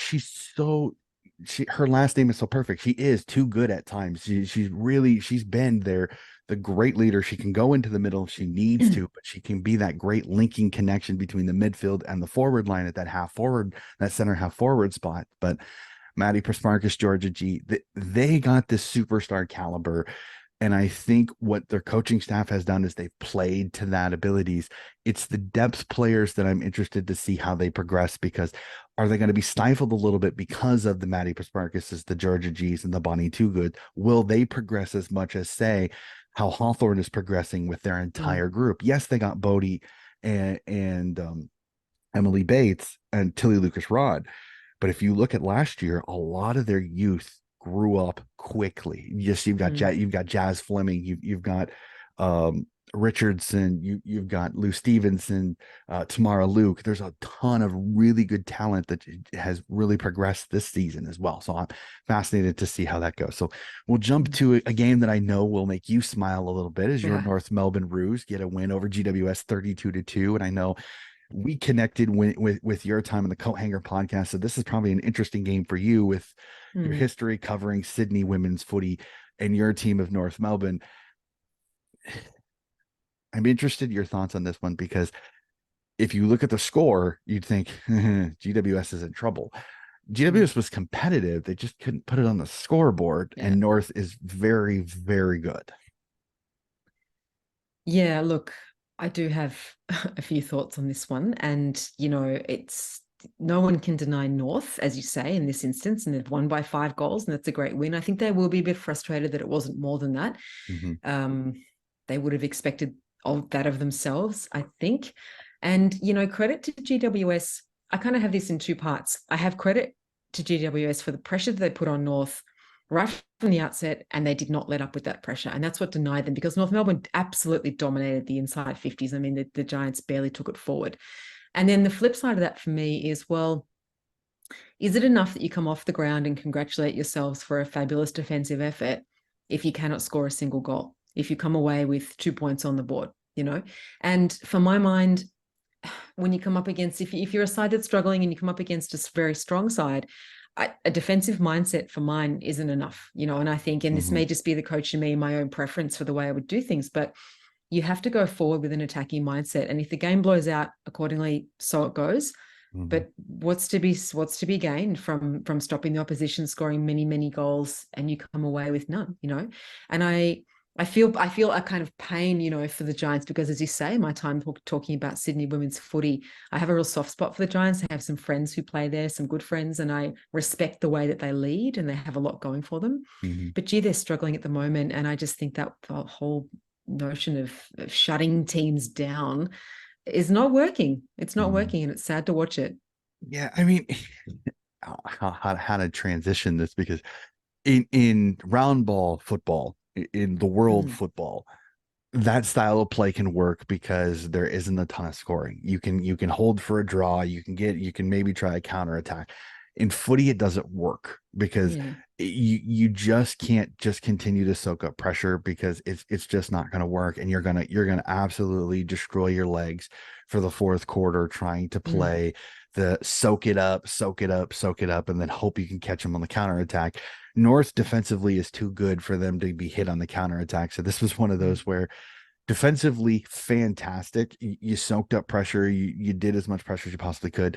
her last name is so perfect. She is too good at times. She's been there, the great leader. She can go into the middle if she needs to, but she can be that great linking connection between the midfield and the forward line at that center half forward spot. But Maddie Prasmarkas, Georgia G, they got this superstar caliber. And I think what their coaching staff has done is they've played to that abilities. It's the depth players that I'm interested to see how they progress, because are they going to be stifled a little bit because of the Maddie Prasmarkases, the Georgia G's, and the Bonnie Too Good? Will they progress as much as, say, how Hawthorne is progressing with their Mm, entire group? Yes, they got Bodie and Emily Bates and Tilly Lucas Rod, but if you look at last year, a lot of their youth grew up quickly. Yes, mm, you've got Jazz Fleming, you've got um, Richardson, you've got Lou Stevenson, Tamara Luke. There's a ton of really good talent that has really progressed this season as well. So I'm fascinated to see how that goes. So we'll jump mm. to a game that I know will make you smile a little bit, as your Yeah. North Melbourne Roos get a win over GWS 32-2. And I know we connected with your time in the Coat Hanger podcast. So this is probably an interesting game for you with your Mm. history covering Sydney women's footy and your team of North Melbourne. I'm interested in your thoughts on this one, because if you look at the score, you'd think GWS is in trouble. Mm. GWS was competitive. They just couldn't put it on the scoreboard, Yeah. and North is very, very good. Yeah, look. I do have a few thoughts on this one. And, it's no one can deny North, as you say, in this instance, and they've won by 5 goals, and that's a great win. I think they will be a bit frustrated that it wasn't more than that. Mm-hmm. They would have expected that of themselves, I think. And, credit to GWS. I kind of have this in two parts. I have credit to GWS for the pressure that they put on North right from the outset, and they did not let up with that pressure. And that's what denied them, because North Melbourne absolutely dominated the inside 50s. I mean, the Giants barely took it forward. And then the flip side of that for me is, well, is it enough that you come off the ground and congratulate yourselves for a fabulous defensive effort if you cannot score a single goal, if you come away with 2 points on the board, And for my mind, when you come up against, if you're a side that's struggling and you come up against a very strong side, a defensive mindset for mine isn't enough, and I think, and this may just be the coach in me, my own preference for the way I would do things, but you have to go forward with an attacking mindset. And if the game blows out accordingly, so it goes. But what's to be gained from stopping the opposition scoring many, many goals and you come away with none, And I feel a kind of pain, for the Giants, because, as you say, my time talking about Sydney women's footy, I have a real soft spot for the Giants. I have some friends who play there, some good friends, and I respect the way that they lead and they have a lot going for them. But gee, they're struggling at the moment. And I just think that the whole notion of shutting teams down is not working. It's not working, and it's sad to watch it. Yeah, I mean, how to transition this, because in round ball football, in the world football, that style of play can work because there isn't a ton of scoring. You can hold for a draw, you can maybe try a counterattack. In footy, it doesn't work because you just can't just continue to soak up pressure, because it's just not going to work, and you're gonna absolutely destroy your legs for the fourth quarter trying to play the soak it up, and then hope you can catch them on the counterattack. North defensively is too good for them to be hit on the counterattack. So this was one of those where defensively fantastic. You soaked up pressure. You did as much pressure as you possibly could.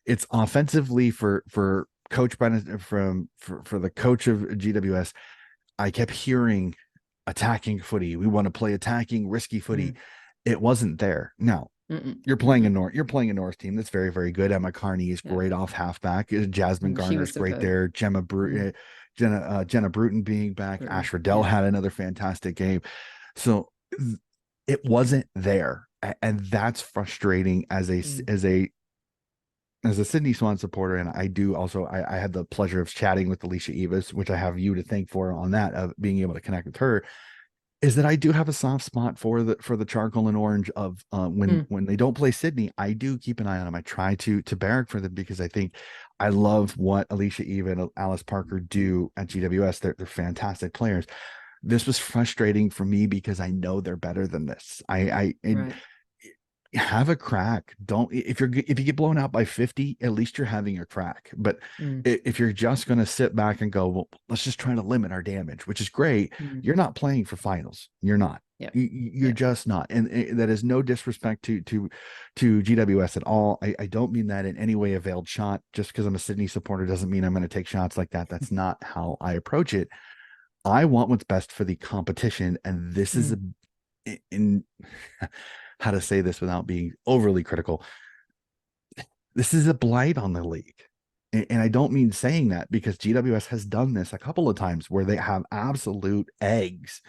It's offensively for Coach Brennan, for the coach of GWS. I kept hearing attacking footy. We want to play attacking, risky footy. It wasn't there. Now you're playing a North team that's very, very good. Emma Carney is great off halfback. Jasmine Garner is great there. Jenna Bruton being back. Ash Riddell had another fantastic game. So it wasn't there, and that's frustrating as a Sydney Swan supporter. And I had the pleasure of chatting with Alicia Evas, which I have you to thank for on that, of being able to connect with her, is that I do have a soft spot for the charcoal and orange of when they don't play Sydney. I do keep an eye on them. I try to barrack for them, because I think I love what Alicia Eva and Alice Parker do at GWS. They're fantastic players. This was frustrating for me because I know they're better than this. Have a crack. If you get blown out by 50, at least you're having a crack. But if you're just going to sit back and go, well, let's just try to limit our damage, which is great. You're not playing for finals. You're not. You're just not. And that is no disrespect to GWS at all. I don't mean that in any way a veiled shot. Just because I'm a Sydney supporter doesn't mean I'm going to take shots like that. That's not how I approach it. I want what's best for the competition. And this is in how to say this without being overly critical. This is a blight on the league. And I don't mean saying that, because GWS has done this a couple of times where they have absolute eggs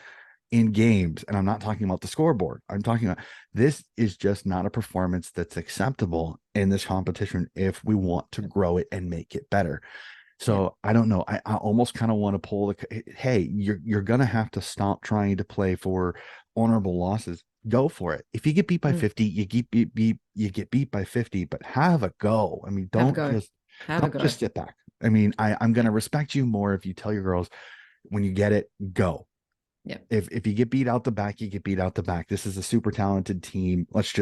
in games. And I'm not talking about the scoreboard. I'm talking about, this is just not a performance that's acceptable in this competition if we want to grow it and make it better. So I don't know. I almost kind of want to pull hey, you're going to have to stop trying to play for honorable losses. Go for it. If you get beat by 50, you get beat by 50, but have a go. I mean, don't just sit back. I mean, I'm going to respect you more if you tell your girls, when you get it, go. Yeah. If you get beat out the back, you get beat out the back. This is a super talented team. Let's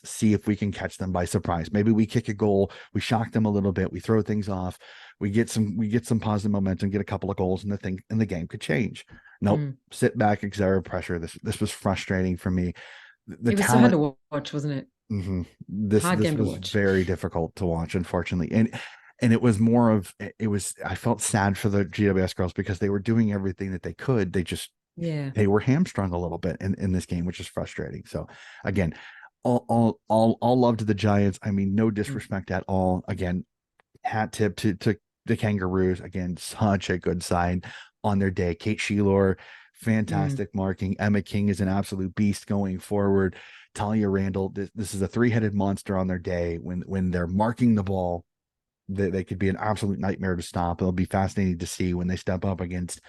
see if we can catch them by surprise. Maybe we kick a goal, we shock them a little bit, we throw things off, we get some positive momentum, get a couple of goals, and the game could change. Nope. Sit back, exert pressure. This was frustrating for me. It was so hard to watch, wasn't it? This was very difficult to watch, unfortunately. And it was more of, I felt sad for the GWS girls because they were doing everything that they could. They just Yeah. they were hamstrung a little bit in this game, which is frustrating. So again, all love to the Giants. I mean, no Mm. disrespect at all. Again, hat tip to the Kangaroos. Again, such a good sign on their day. Kate Sheelor, Mm. fantastic marking. Emma King is an absolute beast going forward. Talia Randall, this is a three-headed monster on their day when they're marking the ball. They could be an absolute nightmare to stop. It'll be fascinating to see when they step up against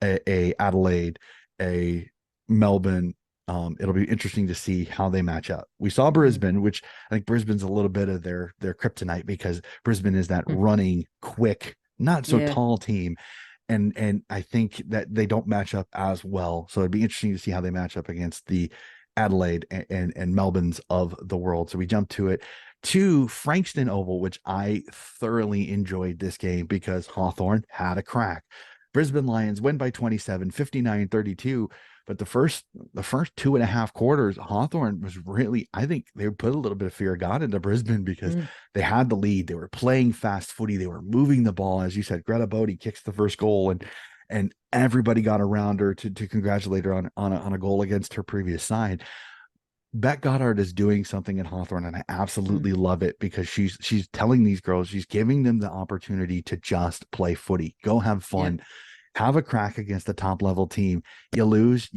a Adelaide, a Melbourne. It'll be interesting to see how they match up. We saw Brisbane, which I think Brisbane's a little bit of their kryptonite, because Brisbane is that Mm. running, quick, not so Yeah. tall team. And I think that they don't match up as well. So it'd be interesting to see how they match up against the Adelaide and Melbourne's of the world. So we jump to Frankston Oval, which I thoroughly enjoyed this game because Hawthorn had a crack. Brisbane Lions win by 27, 59-32. But the first 2.5 quarters, Hawthorn was really, I think they put a little bit of fear of God into Brisbane because Mm. they had the lead. They were playing fast footy. They were moving the ball. As you said, Greta Bodie kicks the first goal, and everybody got around her to congratulate her on a goal against her previous side. Beck Goddard is doing something at Hawthorn, and I absolutely Mm. love it because she's telling these girls, she's giving them the opportunity to just play footy, go have Yeah. fun, have a crack against the top level team. You lose,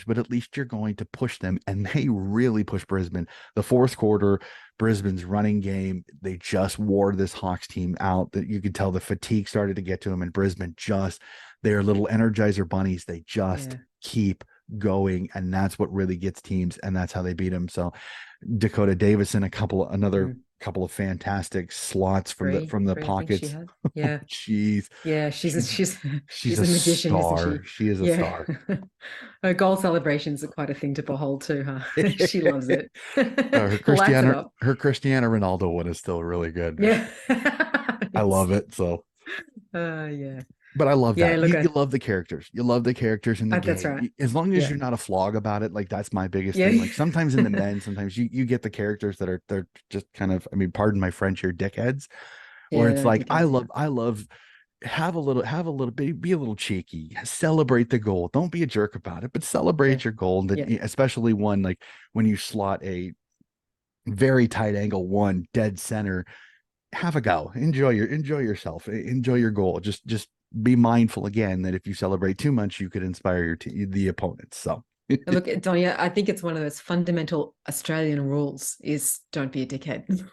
but at least you're going to push them. And they really push Brisbane. The fourth quarter, Brisbane's running game, they just wore this Hawks team out. That you could tell the fatigue started to get to them, and Brisbane just, they're little energizer bunnies. They just Yeah. keep going, and that's what really gets teams, and that's how they beat them. So Dakota Davison, another Mm. couple of fantastic slots from the Three, I think she pockets. had. Yeah. Jeez, Yeah. she's She's a a magician, isn't star. she? She is a Yeah. star. Her goal celebrations are quite a thing to behold too, huh? She loves it. Her Lights it Cristiano up. her Cristiano Ronaldo one is still really good. Yeah. I Yes. love it. So, Yeah. but I love Yeah, that. look, You love the characters. You love the characters in the that's game. right. As long as Yeah. you're not a flog about it, like that's my biggest Yeah. thing. Like sometimes in the men, sometimes you get the characters that are, they're just kind of, I mean, pardon my French here, dickheads, where Yeah, it's they're like dickheads, yeah. I love have a little bit, be a little cheeky, celebrate the goal. Don't be a jerk about it, but Yeah. celebrate your goal. And Yeah. that, especially one like when you slot a very tight angle one dead center, have a go, enjoy yourself, enjoy your goal. Just be mindful again that if you celebrate too much, you could inspire the opponents. So And look, Donya, I think it's one of those fundamental Australian rules is don't be a dickhead.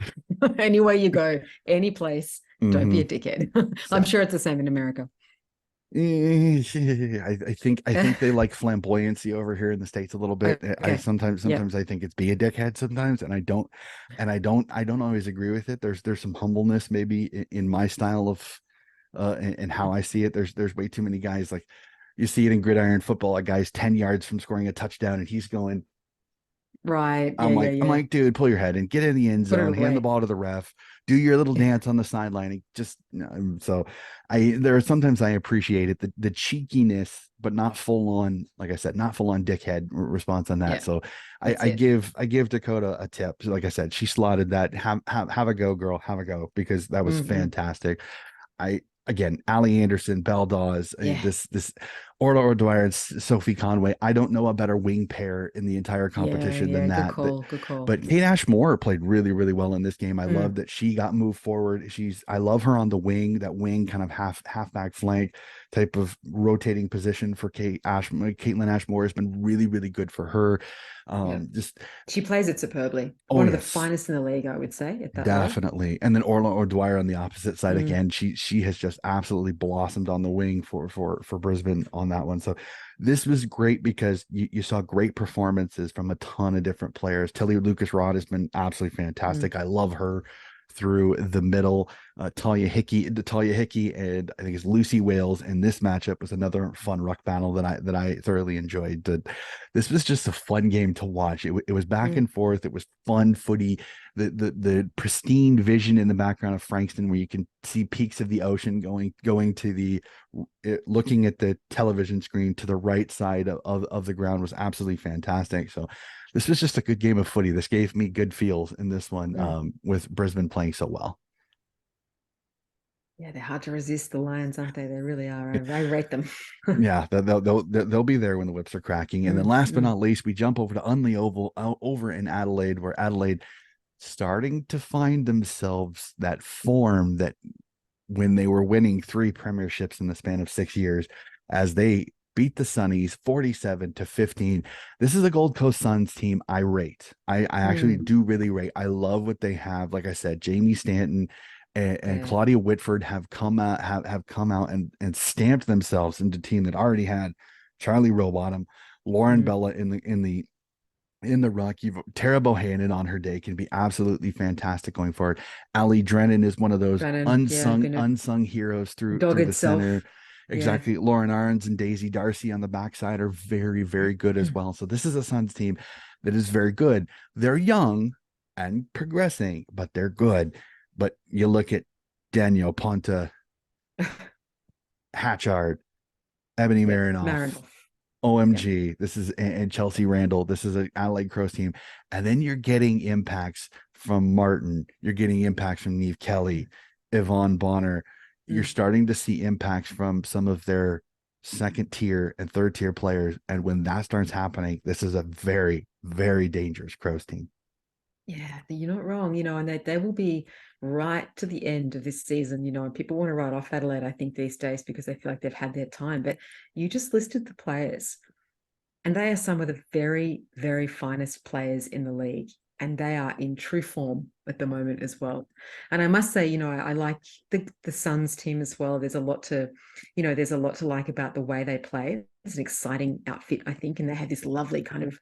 Anywhere you go, any place, don't be a mhm. dickhead. I'm So sure it's the same in America. I think they like flamboyancy over here in the States a little bit. I Okay. Yeah. sometimes I think it's be a dickhead sometimes, and I don't always agree with it. There's some humbleness maybe in my style of and how I see it. There's way too many guys, like you see it in gridiron football. A guy's 10 yards from scoring a touchdown and he's going, Right. Yeah, yeah, I'm yeah. like, dude, pull your head and get in the end Put it zone, hand the away. ball to the ref, do your little dance on the sideline. And just so there are sometimes I appreciate it, the cheekiness, but not full on, like I said, not full on dickhead response on that. Yeah, So that's I it. give Dakota a tip. Like I said, she slotted that. Have a go, girl, have a go, because that was Hmm. fantastic. I again, Ali Anderson, Belle Dawes, Yeah. this Orla O'Dwyer and Sophie Conway. I don't know a better wing pair in the entire Yeah, competition than yeah. Good that. call. Good call. But Kate Ashmore played really, really well in this game. I love Mm. that she got moved forward. I love her on the wing, that wing kind of half back flank type of rotating position for Caitlin Ashmore has been really, really good for her. Yeah. Just She plays it superbly. oh One of the yes, finest in the league, I would say, at that role. definitely. And then Orla O'Dwyer on the opposite side Mm. again. She has just absolutely blossomed on the wing for Brisbane on that one. So this was great because you saw great performances from a ton of different players. Tilly Lucas Rod has been absolutely Mm. fantastic. I love her through the middle. Talia Hickey, and I think it's Lucy Wales. And this matchup was another fun ruck battle that I thoroughly enjoyed. This was just a fun game to watch. It was back Mm. and forth. It was fun footy. The pristine vision in the background of Frankston, where you can see peaks of the ocean going to looking at the television screen to the right side of the ground, was absolutely fantastic. So this was just a good game of footy. This gave me good feels in this one, Mm. with Brisbane playing so well. Yeah, they're hard to resist, the Lions, aren't they? They really are. I rate them. Yeah, they'll be there when the whips are cracking. And then last but Mm. not least, we jump over to Unley Oval over in Adelaide, where Adelaide starting to find themselves that form that when they were winning 3 premierships in the span of 6 years, as they beat the Sunnies 47-15. This is a Gold Coast Suns team I rate. I actually Mm. do really rate. I love what they have. Like I said, Jamie Stanton and Yeah. Claudia Whitford have come out have come out and stamped themselves into a team that already had Charlie Rowbottom, Lauren Mm. Bella in the ruck. You've Tara Bohannon on her day can be absolutely fantastic going forward. Ali Drennan is one of those Brennan, yeah, been a unsung heroes through dogged the center. self. Yeah. Exactly. Lauren Arns and Daisy Darcy on the backside are very, very good as well. So this is a Suns team that is very good. They're young and progressing, but they're good. But you look at Danielle Ponta, Hatchard, Ebony Yeah. Marinoff, Marinoff. Yeah. OMG, this is and Chelsea Randall. This is an Adelaide Crows team. And then you're getting impacts from Martin. You're getting impacts from Neve Kelly, Yvonne Bonner. You're Mm. starting to see impacts from some of their second tier and third tier players. And when that starts happening, this is a very, very dangerous Crows team. Yeah, you're not wrong, and they will be right to the end of this season, and people want to write off Adelaide, I think, these days because they feel like they've had their time. But you just listed the players, and they are some of the very, very finest players in the league. And they are in true form at the moment as well. And I must say, I like the Suns team as well. There's a lot to like about the way they play. It's an exciting outfit, I think, and they have this lovely kind of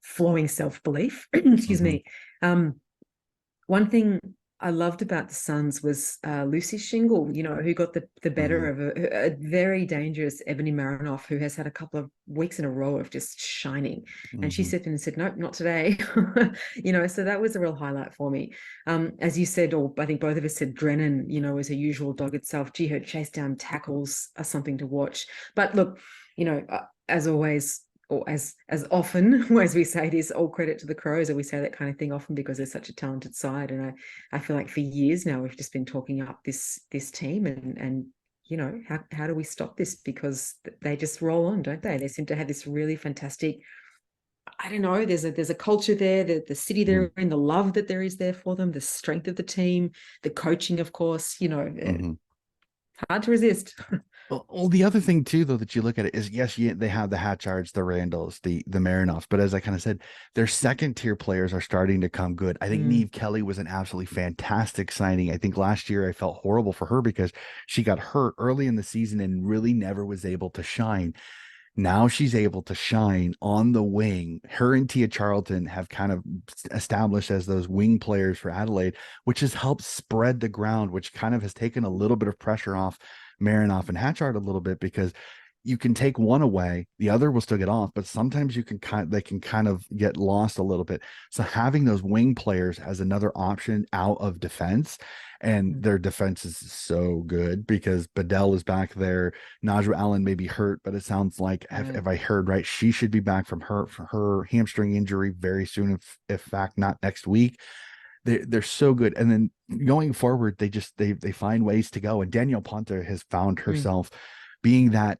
flowing self-belief. Excuse Mhm. me. Um, One thing I loved about the Suns was Lucy Shingle, who got the better Mhm. of a very dangerous Ebony Marinoff, who has had a couple of weeks in a row of just shining. And she Mhm. stepped in and said, "Nope, not today." So that was a real highlight for me. As you said, or I think both of us said, Drennan, as her usual dogged self. Gee, her chase down tackles are something to watch. But look, as always, or as often as we say this, all credit to the Crows, or we say that kind of thing often because they're such a talented side. And I feel like for years now we've just been talking up this team, and how do we stop this? Because they just roll on, don't they? They seem to have this really fantastic. I don't know. There's a culture there, the city Mhm. they're in, the love that there is there for them, the strength of the team, the coaching, of course. Mhm. Hard to resist. Well, the other thing too, though, that you look at it is yes, they have the Hatchards, the Randalls, the Marinoffs, but as I kind of said, their second tier players are starting to come good. I think Mm, Neve Kelly was an absolutely fantastic signing. I think last year I felt horrible for her because she got hurt early in the season and really never was able to shine. Now she's able to shine on the wing. Her and Tia Charlton have kind of established as those wing players for Adelaide, which has helped spread the ground, which kind of has taken a little bit of pressure off Marinoff and Hatchard a little bit because you can take one away, the other will still get off, but sometimes they can kind of get lost a little bit. So having those wing players as another option out of defense, and mm, their defense is so good because Bedell is back there. Najwa Allen may be hurt, but it sounds like right. if I heard right, she should be back from her hamstring injury very soon, if fact not next week. They're so good. And then going forward, they find ways to go. And Danielle Ponta has found Mm, herself being that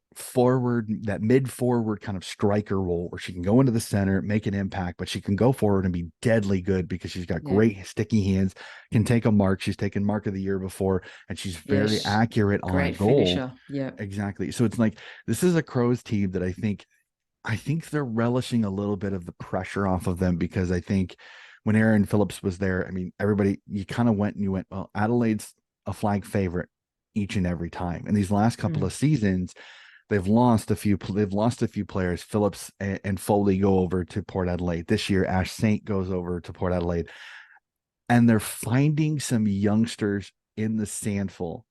mid forward kind of striker role where she can go into the center, make an impact, but she can go forward and be deadly good because she's got yeah. great sticky hands, can take a mark. She's taken mark of the year before, and she's very Yes. accurate on Great goal. finisher. Yeah. Exactly. So it's like this is a Crows team that I think they're relishing a little bit of the pressure off of them because I think when Aaron Phillips was there, I mean, everybody, you kind of went and you went, well, Adelaide's a flag favorite each and every time. And these last couple Mm, of seasons, they've lost a few players. Phillips and Foley go over to Port Adelaide. This year, Ash Saint goes over to Port Adelaide. And they're finding some youngsters in the Sandful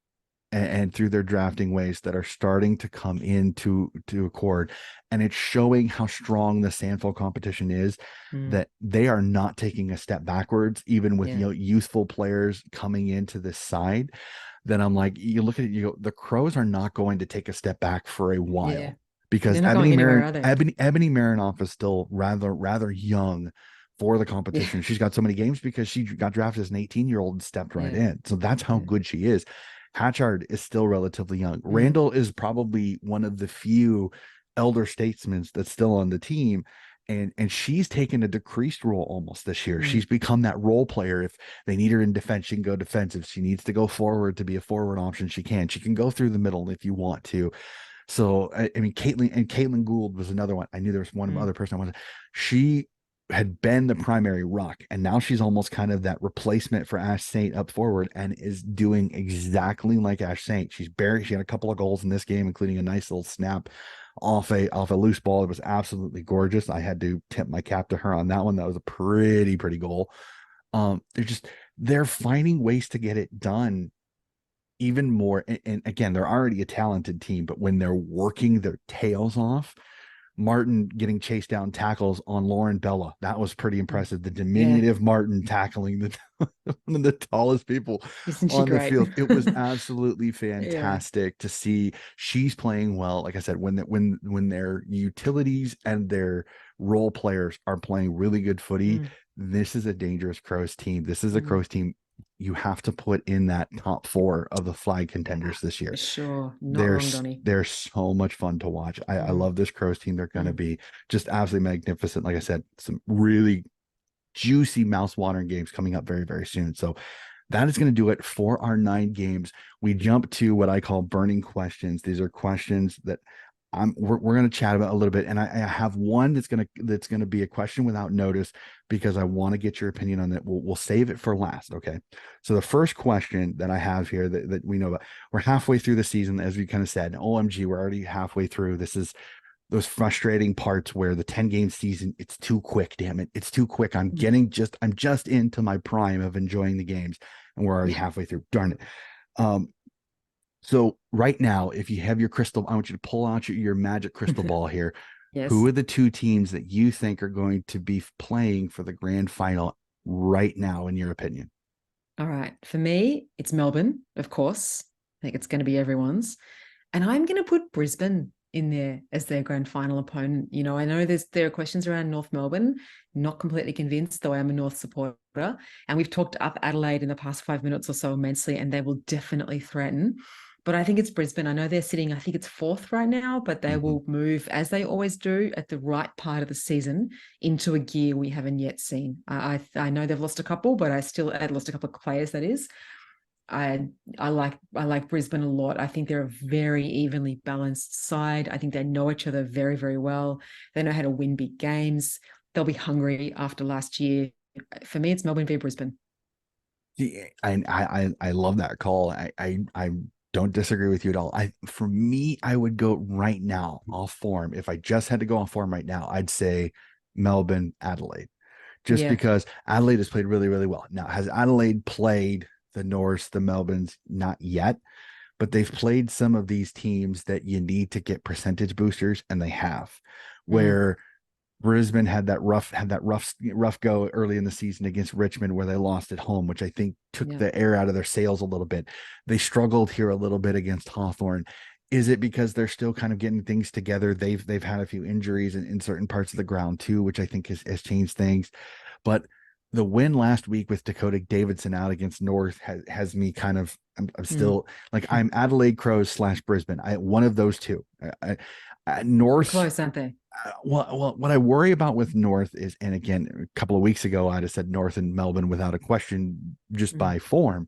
and through their drafting ways that are starting to come into to accord, and it's showing how strong the Sandful competition is, mm, that they are not taking a step backwards even with yeah. youthful players coming into this side. Then I'm like, you look at it, you go, the Crows are not going to take a step back for a Yeah. while because They're not going anywhere, are they? Ebony Marinoff is still rather young for the Yeah. competition. She's got so many games because she got drafted as an 18-year-old and stepped right Yeah. in. So that's how Yeah. good she is. Hatchard is still relatively young. Mm, Randall is probably one of the few elder statesmen that's still on the team. And she's taken a decreased role almost this year. mm, She's become that role player. If they need her in defense, she can go defensive. She needs to go forward to be a forward option. She can. She can go through the middle if you want to. So I mean, Caitlin Gould was another one. I knew there was one mm. other person I wanted. She had been the primary ruck, and now she's almost kind of that replacement for Ash Saint up forward, and is doing exactly like Ash Saint. She had a couple of goals in this game, including a nice little snap off a loose ball. It was absolutely gorgeous. I had to tip my cap to her on that one. That was a pretty goal. They're finding ways to get it done even more. And again, they're already a talented team, but when they're working their tails off, Martin getting chased down tackles on Lauren Bella, that was pretty impressive. The Yeah. diminutive Martin tackling one of the tallest people Isn't she on the great? field. It was absolutely Yeah. fantastic to see. She's playing well. Like I said, when their utilities and their role players are playing really good footy, Mm, this is a dangerous Crows team. This is a mm. Crows team you have to put in that top four of the flag contenders this For year. sure. Not wrong, There's Donny. they're so much fun to watch. I Mm, love this Crows team. They're going to mm. be just absolutely magnificent. Like I said, some really juicy mouth-watering games coming up very soon. So that is going to do it for our 9 games. We jump to what I call burning questions. These are questions that we're going to chat about a little bit, and I have one that's going to be a question without notice because I want to get your opinion on that. We'll save it for last. Okay. So the first question that I have here that we know about, we're halfway through the season, as we kind of said. OMG, we're already halfway through. This is those frustrating parts where the 10-game season, it's too quick. Damn it, it's too quick. Mm. I'm just into my prime of enjoying the games, and we're already halfway through. Darn it. Um, so right now, if you have your crystal, I want you to pull out your magic crystal ball here. Who Yes. are the 2 teams that you think are going to be playing for the grand final right now, in your opinion? All right. For me, it's Melbourne, of course. I think it's going to be everyone's. And I'm going to put Brisbane in there as their grand final opponent. You know, I know there are questions around North Melbourne. Not completely convinced, though I am a North supporter. And we've talked up Adelaide in the past 5 minutes or so immensely, and they will definitely threaten. But I think it's Brisbane. I know they're sitting, I think it's 4th right now, but they will move, as they always do, at the right part of the season into a gear we haven't yet seen. I know they've lost a couple, but I'd lost a couple of players, that is. I like Brisbane a lot. I think they're a very evenly balanced side. I think they know each other very well. They know how to win big games. They'll be hungry after last year. For me, it's Melbourne v Brisbane. Yeah, I love that call. I don't disagree with you at all. For me, I would go right now off form. If I just had to go off form right now, I'd say Melbourne, Adelaide, just Yeah. because Adelaide has played really well. Now, has Adelaide played the Norths, the Melbournes? Not yet, but they've played some of these teams that you need to get percentage boosters, and they have. Mm, Where Brisbane had that rough go early in the season against Richmond where they lost at home, which I think took yeah. the air out of their sails a little bit. They struggled here a little bit against Hawthorn. Is it because they're still kind of getting things together? They've had a few injuries in certain parts of the ground too, which I think has changed things. But the win last week with Dakota Davidson out against North has me kind of I'm Mm. still like I'm Adelaide Crows / Brisbane. One of those two. They're North. close, aren't they? Well, what I worry about with North is, and again, a couple of weeks ago, I'd have said North and Melbourne without a question, just Mm. by form.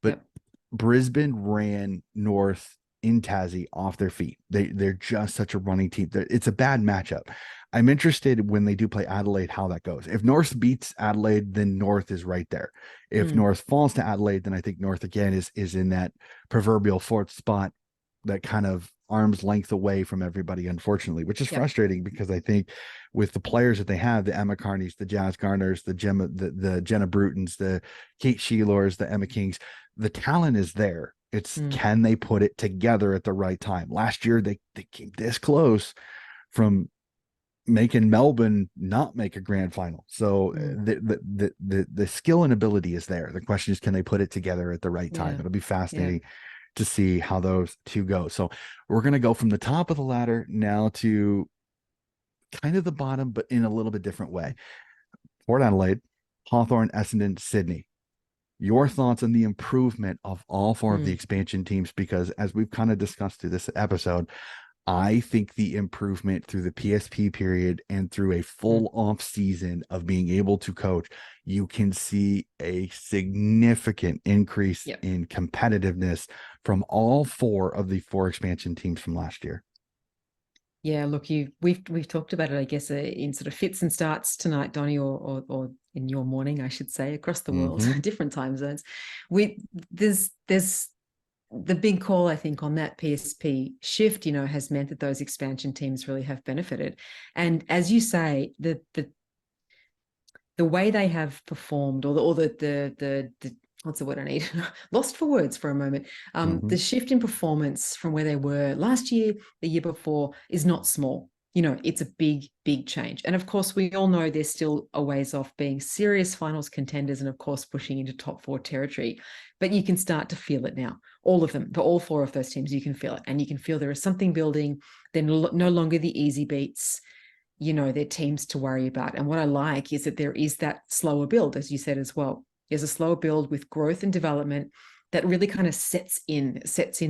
But Yep. Brisbane ran North in Tassie off their feet. They're just such a running team. It's a bad matchup. I'm interested when they do play Adelaide how that goes. If North beats Adelaide, then North is right there. If Mm. North falls to Adelaide, then I think North again is in that proverbial 4th spot, that kind of arm's length away from everybody, unfortunately, which is Yep. frustrating because I think with the players that they have, the Emma Carneys, the Jazz Garners, the Jenna Brutons, the Kate Sheelors, the Emma Kings, the talent is there. It's Mm. can they put it together at the right time? Last year they came this close from making Melbourne not make a grand final. So Mm. the skill and ability is there. The question is, can they put it together at the right time? Yeah. It'll be Yeah. fascinating to see how those two go. So we're going to go from the top of the ladder now to kind of the bottom, but in a little bit different way. Port Adelaide, Hawthorn, Essendon, Sydney. your thoughts on the improvement of all four of the Mm. expansion teams, because as we've kind of discussed through this episode, I think the improvement through the PSP period and through a full off season of being able to coach, you can see a significant increase Yep. in competitiveness from all four of the four expansion teams from last year. Yeah, look, we've talked about it, I guess, in sort of fits and starts tonight, Donny, or in your morning, I should say, across the world, different time zones. There's the big call, I think, on that PSP shift, has meant that those expansion teams really have benefited. And as you say, the way they have performed, or the what's the word I need? Lost for words for a moment. The shift in performance from where they were last year, the year before, is not small. It's a big, big change. And of course, we all know they're still a ways off being serious finals contenders and, of course, pushing into top 4 territory. But you can start to feel it now. All of them, for all 4 of those teams, you can feel it. And you can feel there is something building. They're no longer the easy beats. They're teams to worry about. And what I like is that there is that slower build, as you said as well. There's a slower build with growth and development that really kind of sets in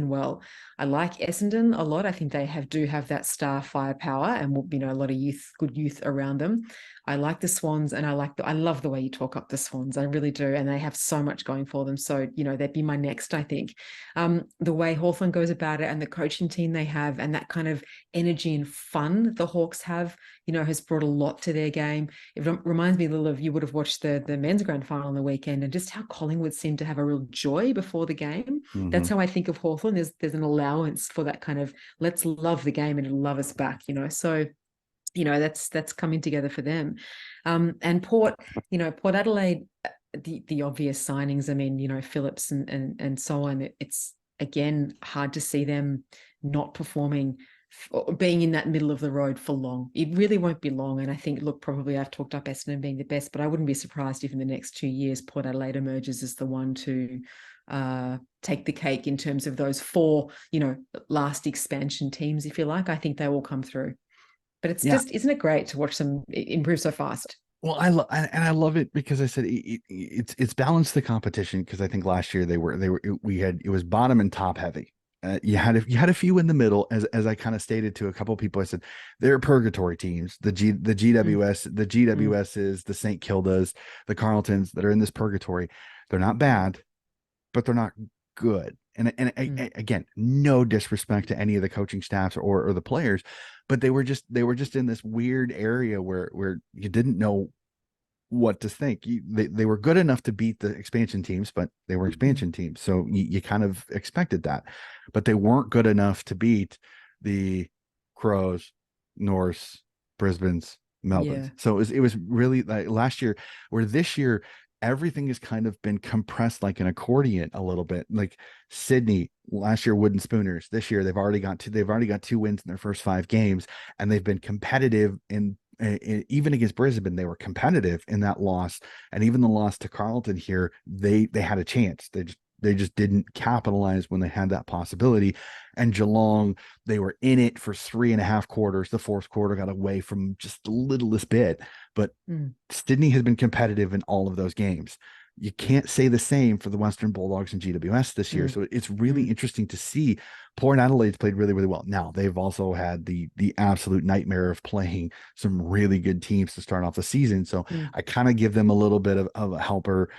well. I like Essendon a lot. I think they do have that star firepower and a lot of good youth around them. I like the Swans, and I love the way you talk up the Swans. I really do, and they have so much going for them. So they'd be my next, I think. The way Hawthorn goes about it, and the coaching team they have, and that kind of energy and fun the Hawks have, has brought a lot to their game. It reminds me a little of, you would have watched the men's grand final on the weekend, and just how Collingwood seemed to have a real joy before the game. That's how I think of Hawthorn. There's an allowance for that kind of, let's love the game and it'll love us back, so that's coming together for them. And Port Adelaide, the obvious signings, I mean, Phillips and so on, it's again hard to see them not performing, being in that middle of the road for long. It really won't be long. And I think, look, probably I've talked up Essendon being the best, but I wouldn't be surprised if in the next 2 years Port Adelaide emerges as the one to take the cake in terms of those 4 last expansion teams, if you like. I think they will come through. But it's just, isn't it great to watch them improve so fast? Well, I love it because I said it's balanced the competition, because I think last year it was bottom and top heavy. You had a few in the middle, as I kind of stated to a couple of people. I said they're purgatory teams. The GWSs, the St. Kildas, the Carltons that are in this purgatory. They're not bad, but they're not good. And again, no disrespect to any of the coaching staffs or the players, but they were just in this weird area where you didn't know what to think. They were good enough to beat the expansion teams, but they were expansion teams, so you kind of expected that. But they weren't good enough to beat the Crows, Norse, Brisbane's, Melbourne's. Yeah. So it was really like last year, where this year everything has kind of been compressed like an accordion a little bit. Like Sydney last year, Wooden Spooners. This year they've already got 2 wins in their first 5 games, and they've been competitive in even against Brisbane. They were competitive in that loss, and even the loss to Carlton here, they had a chance. They just didn't capitalize when they had that possibility. And Geelong, they were in it for 3.5 quarters. The fourth quarter got away from just the littlest bit. But Sydney has been competitive in all of those games. You can't say the same for the Western Bulldogs and GWS this year. So it's really interesting to see. Port Adelaide's played really, really well. Now, they've also had the absolute nightmare of playing some really good teams to start off the season. So I kind of give them a little bit of a helper.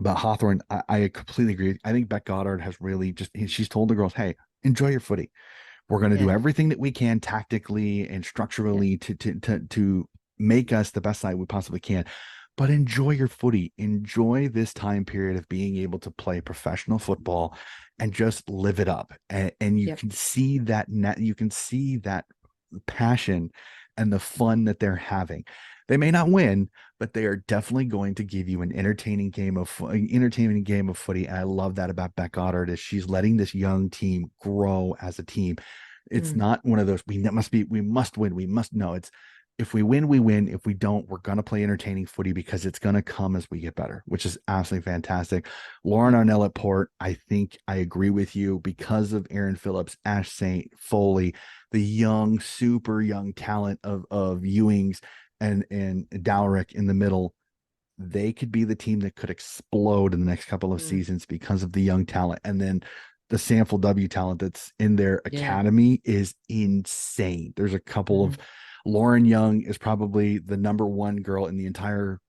But Hawthorn, I completely agree. I think Beck Goddard has really she's told the girls, hey, enjoy your footy. We're going to do everything that we can tactically and structurally to make us the best side we possibly can. But enjoy your footy. Enjoy this time period of being able to play professional football and just live it up. And you can see that you can see that passion and the fun that they're having. They may not win, but they are definitely going to give you an entertaining game of footy. And I love that about Beck Goddard, is she's letting this young team grow as a team. It's not one of those, we must win. It's, if we win, we win. If we don't, we're going to play entertaining footy, because it's going to come as we get better, which is absolutely fantastic. Lauren Arnell at Port, I think I agree with you, because of Aaron Phillips, Ash Saint, Foley, the super young talent of Ewings and Dowrick in the middle. they could be the team that could explode in the next couple of seasons because of the young talent. And then the AFLW talent that's in their academy is insane. There's a couple of Lauren Young is probably the number one girl in the entire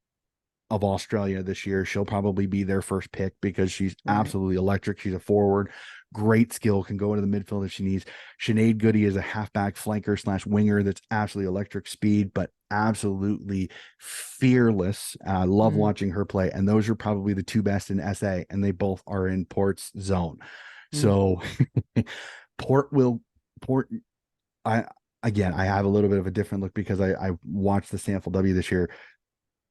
of Australia this year. She'll probably be their first pick because she's absolutely electric. She's a forward, great skill, can go into the midfield if she needs. Sinead Goody is a halfback flanker / winger that's absolutely electric speed, but absolutely fearless. I love watching her play. And those are probably the two best in SA, and they both are in Port's zone. So Port, I have a little bit of a different look because I watched the AFLW this year.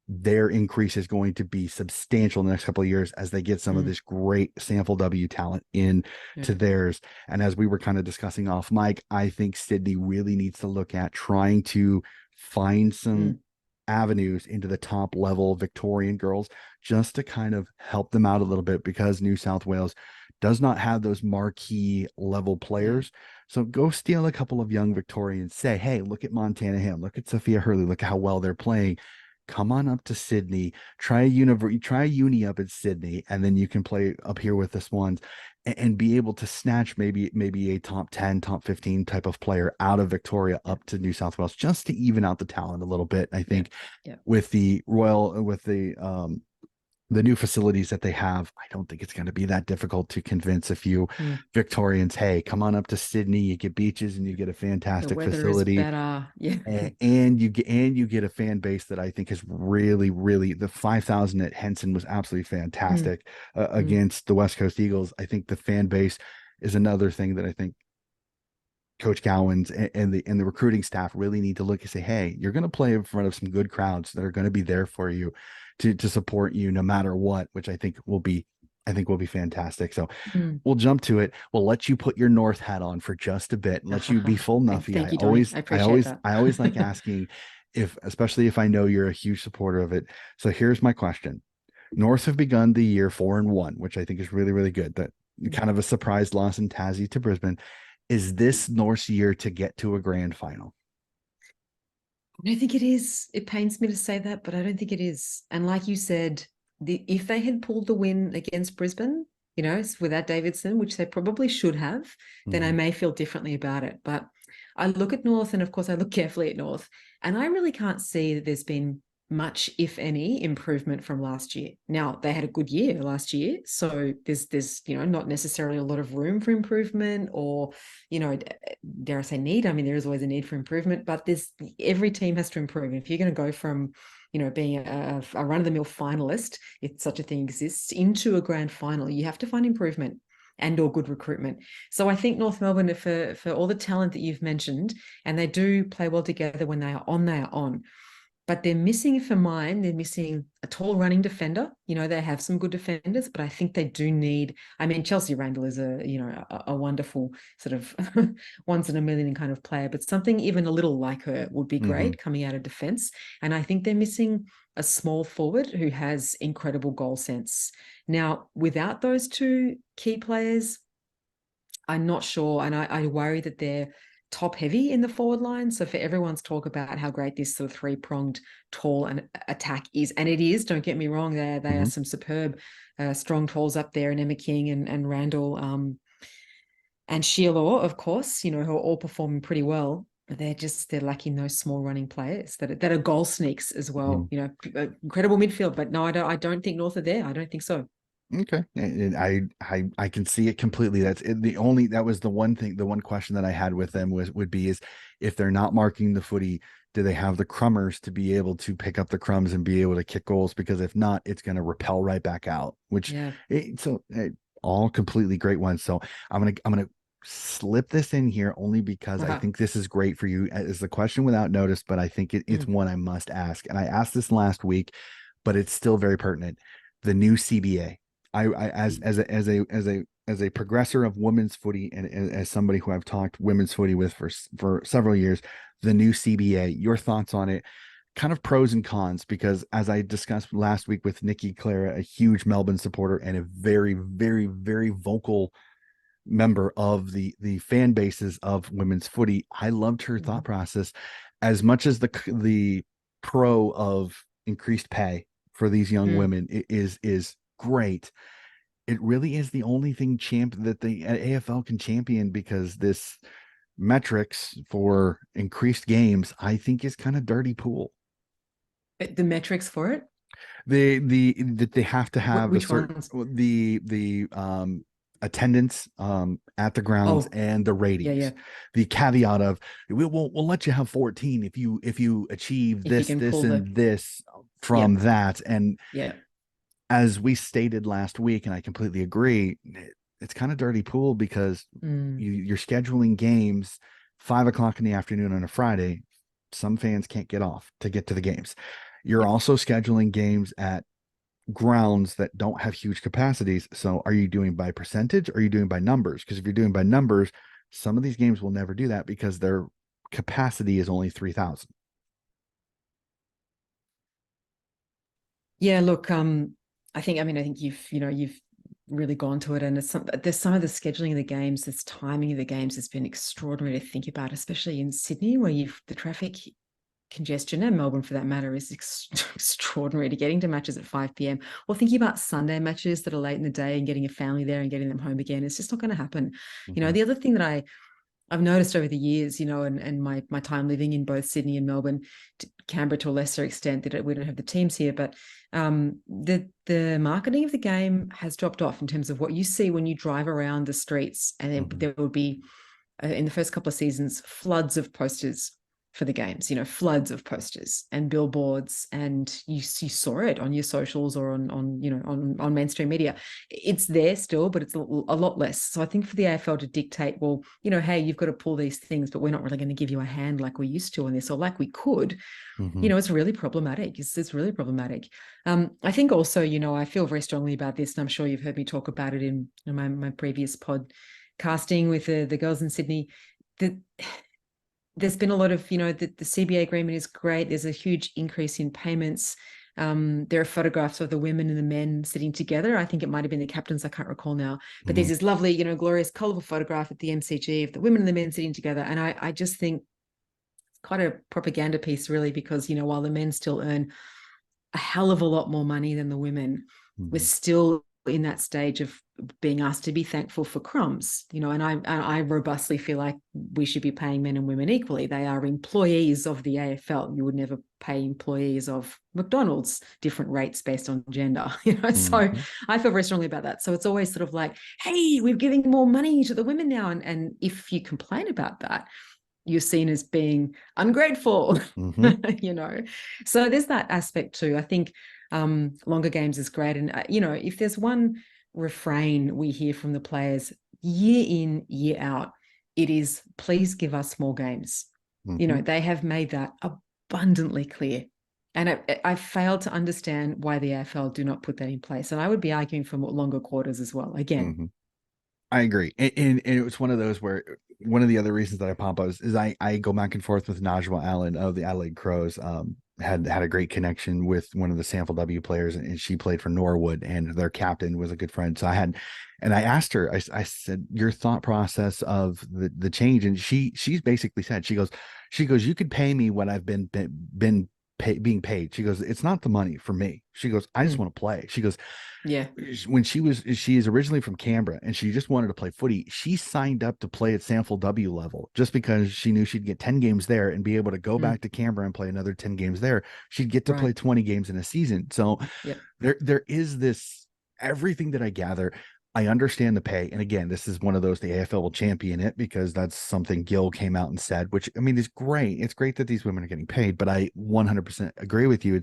Their increase is going to be substantial in the next couple of years as they get some of this great AFLW talent in to theirs. And as we were kind of discussing off mic, I think Sydney really needs to look at trying to find some avenues into the top level Victorian girls just to kind of help them out a little bit, because New South Wales does not have those marquee level players. So go steal a couple of young Victorians, say, hey, look at Montana Ham, look at Sophia Hurley, look at how well they're playing. Come on up to Sydney, try a uni up at Sydney, and then you can play up here with the Swans and be able to snatch maybe a top 10, top 15 type of player out of Victoria up to New South Wales, just to even out the talent a little bit. I think with the the new facilities that they have, I don't think it's going to be that difficult to convince a few Victorians, hey, come on up to Sydney, you get beaches and you get a fantastic facility. And you get a fan base that I think is really the 5,000 at Henson was absolutely fantastic against the West Coast Eagles. I think the fan base is another thing that I think Coach Gowans and the recruiting staff really need to look and say, hey, you're going to play in front of some good crowds that are going to be there for you to support you no matter what, which I think will be fantastic. So we'll jump to it. We'll let you put your North hat on for just a bit and let you be full Nuffy. I always like asking especially if I know you're a huge supporter of it. So here's my question. North have begun the year 4-1, which I think is really good. That kind of a surprise loss in Tassie to Brisbane. Is this North's year to get to a grand final? I don't think it is. It pains me to say that, but I don't think it is. And like you said, if they had pulled the win against Brisbane, without Davidson, which they probably should have, then I may feel differently about it. But I look at North, and of course I look carefully at North, and I really can't see that there's been much, if any, improvement from last year. Now, they had a good year last year, so there's not necessarily a lot of room for improvement, or dare I say need. I mean, there is always a need for improvement, but every team has to improve. If you're going to go from being a run-of-the-mill finalist, if such a thing exists, into a grand final, you have to find improvement and or good recruitment. So I think North Melbourne, for all the talent that you've mentioned, and they do play well together when they are on. But they're missing a tall running defender. They have some good defenders, but I think they do need, Chelsea Randall is a wonderful sort of once in a million kind of player, but something even a little like her would be great coming out of defense. And I think they're missing a small forward who has incredible goal sense. Now, without those two key players, I'm not sure. And I worry that they're top heavy in the forward line. So for everyone's talk about how great this sort of three-pronged tall and attack is, and it is, don't get me wrong, they are some superb strong talls up there, and Emma King and Randall and Sheila, of course, who are all performing pretty well. But they're lacking those small running players that are goal sneaks as well. Incredible midfield, but no, I don't think North are there. I don't think so. Okay. And I can see it completely. That was the one question that I had with them would be is if they're not marking the footy, do they have the crummers to be able to pick up the crumbs and be able to kick goals? Because if not, it's going to repel right back out, all completely great ones. So I'm going to slip this in here only because I think this is great for you as the question without notice, but I think it's one I must ask. And I asked this last week, but it's still very pertinent. The new CBA. As a progressor of women's footy and as somebody who I've talked women's footy with for several years, the new CBA, your thoughts on it, kind of pros and cons, because as I discussed last week with Nikki Clara, a huge Melbourne supporter and a very, very, very vocal member of the fan bases of women's footy, I loved her thought process as much as the pro of increased pay for these young Mm. women is great. It really is the only thing that the AFL can champion, because this metrics for increased games, I think, is kind of dirty pool. The metrics for it, That they have to have a which certain ones? the attendance at the grounds, Oh, and the yeah, yeah. ratings. The caveat of we'll let you have 14 if you achieve If you this can this pull the, and this from yep, that. And yeah, as we stated last week, and I completely agree, it's kind of dirty pool, because mm, you're scheduling games 5 o'clock in the afternoon on a Friday. Some fans can't get off to get to the games. You're yep. also scheduling games at grounds that don't have huge capacities. So are you doing by percentage, or are you doing by numbers? Because if you're doing by numbers, some of these games will never do that, because their capacity is only 3,000. Yeah, look, I think you've really gone to it, and there's some of the scheduling of the games, this timing of the games has been extraordinary to think about, especially in Sydney, where the traffic congestion, and Melbourne for that matter, is extraordinary to getting to matches at 5 p.m. or thinking about Sunday matches that are late in the day and getting a family there and getting them home again. It's just not going to happen. Mm-hmm. The other thing that I've noticed over the years, and my time living in both Sydney and Melbourne, Canberra to a lesser extent, that we don't have the teams here, but the marketing of the game has dropped off in terms of what you see when you drive around the streets, and there would be in the first couple of seasons floods of posters for the games, floods of posters and billboards, and you saw it on your socials or on mainstream media. It's there still, but it's a lot less. So I think for the AFL to dictate, well, hey, you've got to pull these things, but we're not really going to give you a hand like we used to on this, or like we could, Mm-hmm. it's really problematic. It's really problematic. I think also, I feel very strongly about this, and I'm sure you've heard me talk about it in my previous podcasting with the girls in Sydney. That there's been a lot of, the CBA agreement is great. There's a huge increase in payments. There are photographs of the women and the men sitting together. I think it might have been the captains. I can't recall now. But there's this lovely, glorious, colourful photograph at the MCG of the women and the men sitting together. And I just think it's quite a propaganda piece, really, because, while the men still earn a hell of a lot more money than the women, we're Mm-hmm. still in that stage of being asked to be thankful for crumbs, and I robustly feel like we should be paying men and women equally. They are employees of the AFL. You would never pay employees of McDonald's different rates based on gender, So Mm-hmm. I feel very strongly about that. So it's always sort of like, hey, we're giving more money to the women now. And if you complain about that, you're seen as being ungrateful, Mm-hmm. So there's that aspect too. I think longer games is great. And, if there's one refrain we hear from the players year in, year out, it is, please give us more games. Mm-hmm. They have made that abundantly clear. And I failed to understand why the AFL do not put that in place. And I would be arguing for longer quarters as well. Again, Mm-hmm. I agree. And it was one of those where one of the other reasons that I pop up is I go back and forth with Najwa Allen of the Adelaide Crows. Had a great connection with one of the AFLW players, and she played for Norwood, and their captain was a good friend. So I asked her, I said, your thought process of the change. And she's basically said, she goes, you could pay me what I've been being paid. She goes, it's not the money for me. She goes, I just want to play. She goes, yeah, when she is originally from Canberra and she just wanted to play footy, she signed up to play at AFLW level just because she knew she'd get 10 games there and be able to go back to Canberra and play another 10 games there. She'd get to play right, 20 games in a season. So yep, there is this, everything that I gather, I understand the pay. And again, this is one of those, the AFL will champion it because that's something Gil came out and said, which, I mean, is great. It's great that these women are getting paid, but I 100% agree with you.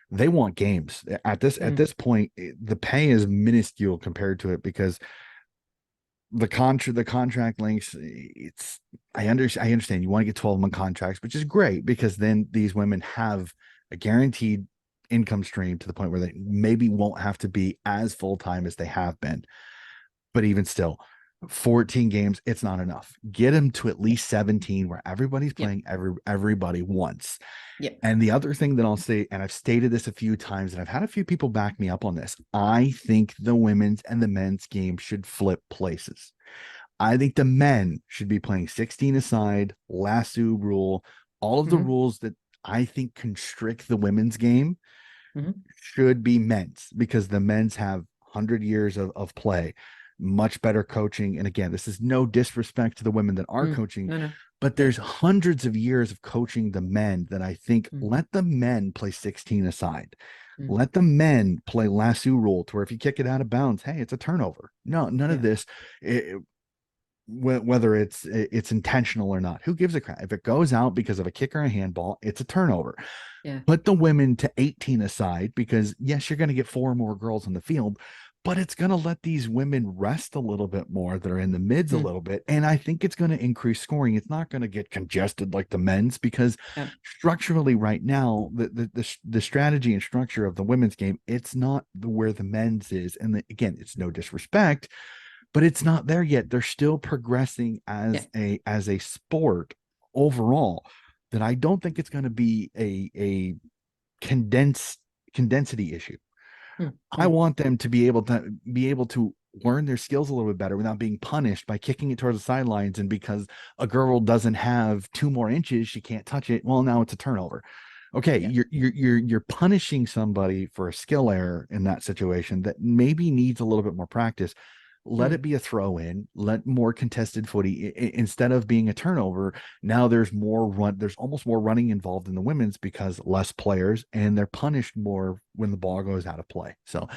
They want games at this point. The pay is minuscule compared to it, because the contract lengths, I understand you want to get 12-month contracts, which is great, because then these women have a guaranteed income stream to the point where they maybe won't have to be as full-time as they have been. But even still, 14 games, it's not enough. Get them to at least 17 where everybody's yep, playing everybody once. yep, And the other thing that I'll say, and I've stated this a few times, and I've had a few people back me up on this, I think the women's and the men's game should flip places. I think the men should be playing 16 aside, lasso rule, all of the rules that I think constrict the women's game should be men's, because the men's have 100 years of play, much better coaching. And again, this is no disrespect to the women that are coaching, No, no. but there's hundreds of years of coaching the men that I think let the men play 16 aside. Let the men play lasso rule, to where if you kick it out of bounds, hey, it's a turnover. No, none of this. Whether it's intentional or not, who gives a crap? If it goes out because of a kick or a handball, it's a turnover. Yeah. Put the women to 18 aside, because yes, you're going to get 4 more girls on the field, but it's going to let these women rest a little bit more that are in the mids a little bit. And I think it's going to increase scoring. It's not going to get congested like the men's, because structurally right now, the strategy and structure of the women's game, it's not where the men's is. And again, it's no disrespect, but it's not there yet. They're still progressing as a sport overall, that I don't think it's going to be a condensity issue. I want them to be able to learn their skills a little bit better without being punished by kicking it towards the sidelines. And because a girl doesn't have 2 more inches, she can't touch it. Well, now it's a turnover. Okay, you're punishing somebody for a skill error in that situation that maybe needs a little bit more practice. Let it be a throw in, let more contested footy instead of being a turnover. Now there's almost more running involved in the women's, because less players, and they're punished more when the ball goes out of play. So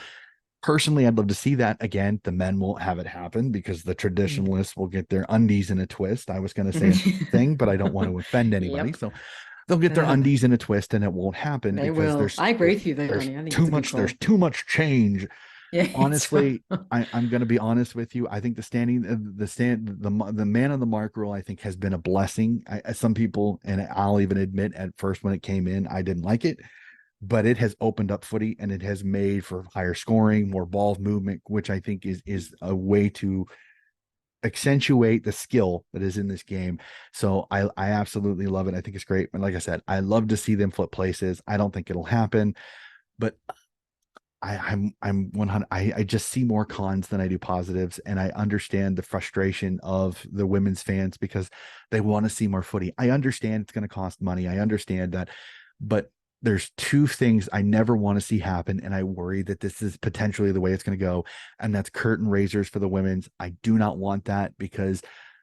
personally, I'd love to see that. Again, the men won't have it happen, because the traditionalists will get their undies in a twist. I was going to say a thing, but I don't want to offend anybody. So they'll get their undies in a twist, and it won't happen, because I agree with you there, there's Donnie. I think too it's a good much. call. There's too much change. Yeah, Honestly, I'm going to be honest with you. I think the man on the mark rule, I think, has been a blessing. Some people, and I'll even admit, at first when it came in, I didn't like it, but it has opened up footy, and it has made for higher scoring, more ball movement, which I think is a way to accentuate the skill that is in this game. So I absolutely love it. I think it's great. And like I said, I love to see them flip places. I don't think it'll happen, but I'm 100. I just see more cons than I do positives, and I understand the frustration of the women's fans, because they want to see more footy. I understand it's going to cost money. I understand that, but there's 2 things I never want to see happen, and I worry that this is potentially the way it's going to go, and that's curtain raisers for the women's. I do not want that, because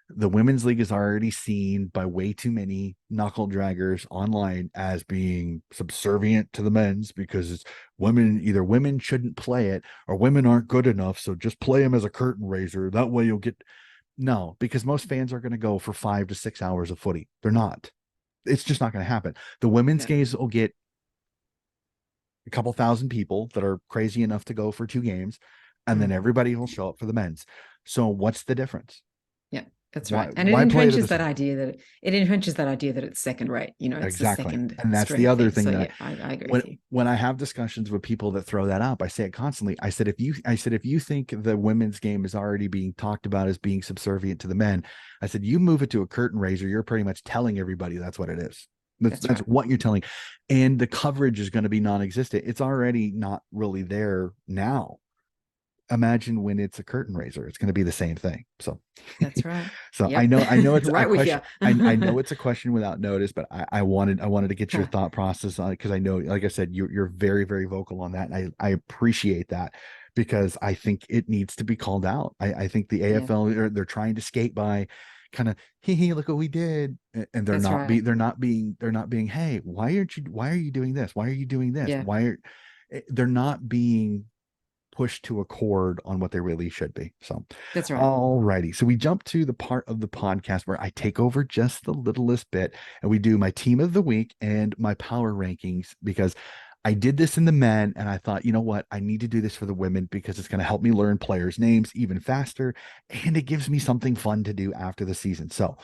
the women's league is already seen by way too many knuckle draggers online as being subservient to the men's, because it's women shouldn't play it, or women aren't good enough, so just play them as a curtain raiser. That way you'll get. No, because most fans are going to go for 5 to 6 hours of footy. They're not. It's just not going to happen. The women's games will get a couple thousand people that are crazy enough to go for 2 games, and then everybody will show up for the men's. So what's the difference? Yeah, that's right. And it entrenches that idea that it's second rate. It's exactly. the second, and that's the other thing. So, that I agree with you. When I have discussions with people that throw that up, I say it constantly. I said, if you think the women's game is already being talked about as being subservient to the men, I said, you move it to a curtain raiser, you're pretty much telling everybody that's what it is. That's right. What you're telling. And the coverage is going to be non-existent. It's already not really there now. Imagine when it's a curtain raiser, it's going to be the same thing. So that's right. So yep. I know it's right a with question. I know it's a question without notice, but I wanted to get your thought process on it, because I know, like I said, you're very, very vocal on that. And I appreciate that, because I think it needs to be called out. I think the AFL, they're trying to skate by, kind of, hey, look what we did. And they're not being, hey, why are you doing this? Why are you doing this? Yeah. They're not being pushed to a chord on what they really should be. So that's right. All righty. So we jump to the part of the podcast where I take over just the littlest bit, and we do my team of the week and my power rankings, because I did this in the men, and I thought, you know what? I need to do this for the women, because it's going to help me learn players' names even faster, and it gives me something fun to do after the season. So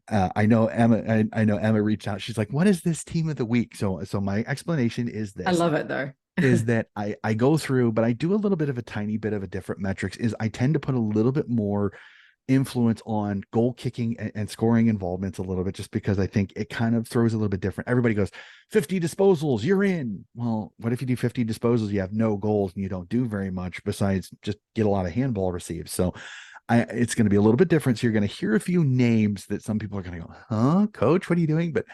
I know Emma reached out. She's like, what is this team of the week? So my explanation is this. I love it though. Is that I go through, but I do a little bit of a tiny bit of a different metrics. Is I tend to put a little bit more influence on goal kicking and scoring involvements a little bit, just because I think it kind of throws a little bit different. Everybody goes 50 disposals, you're in. Well, what if you do 50 disposals, you have no goals and you don't do very much besides just get a lot of handball received. So it's going to be a little bit different. So you're going to hear a few names that some people are going to go, huh, coach, what are you doing? But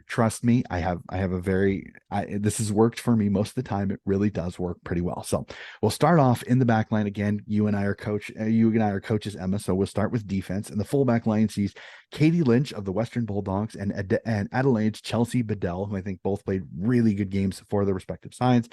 trust me, I have a very this has worked for me most of the time. It really does work pretty well. So we'll start off in the back line again. You and I are coaches, Emma. So we'll start with defense. And the full back line sees Katie Lynch of the Western Bulldogs and Adelaide's Chelsea Bedell, who I think both played really good games for their respective sides.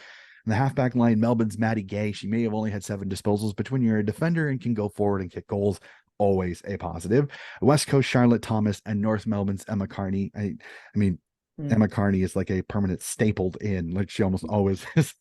In the halfback line, Melbourne's Maddie Gay. She may have only had 7 disposals, but when you're a defender and can go forward and kick goals, always a positive. West Coast Charlotte Thomas and North Melbourne's Emma Carney. I mean, Emma Carney is like a permanent stapled in, like she almost always is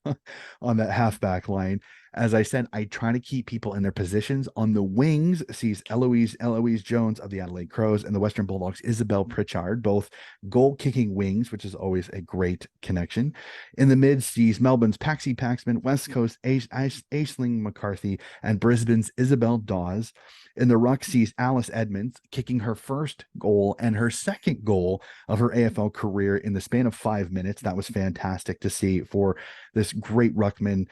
on that halfback line. As I said, I try to keep people in their positions. On the wings, sees Eloise Jones of the Adelaide Crows and the Western Bulldogs, Isabel Pritchard, both goal-kicking wings, which is always a great connection. In the mid, sees Melbourne's Paxi Paxman, West Coast Aisling McCarthy, and Brisbane's Isabel Dawes. In the ruck, sees Alice Edmonds kicking her first goal and her second goal of her AFL career in the span of 5 minutes. That was fantastic to see for this great ruckman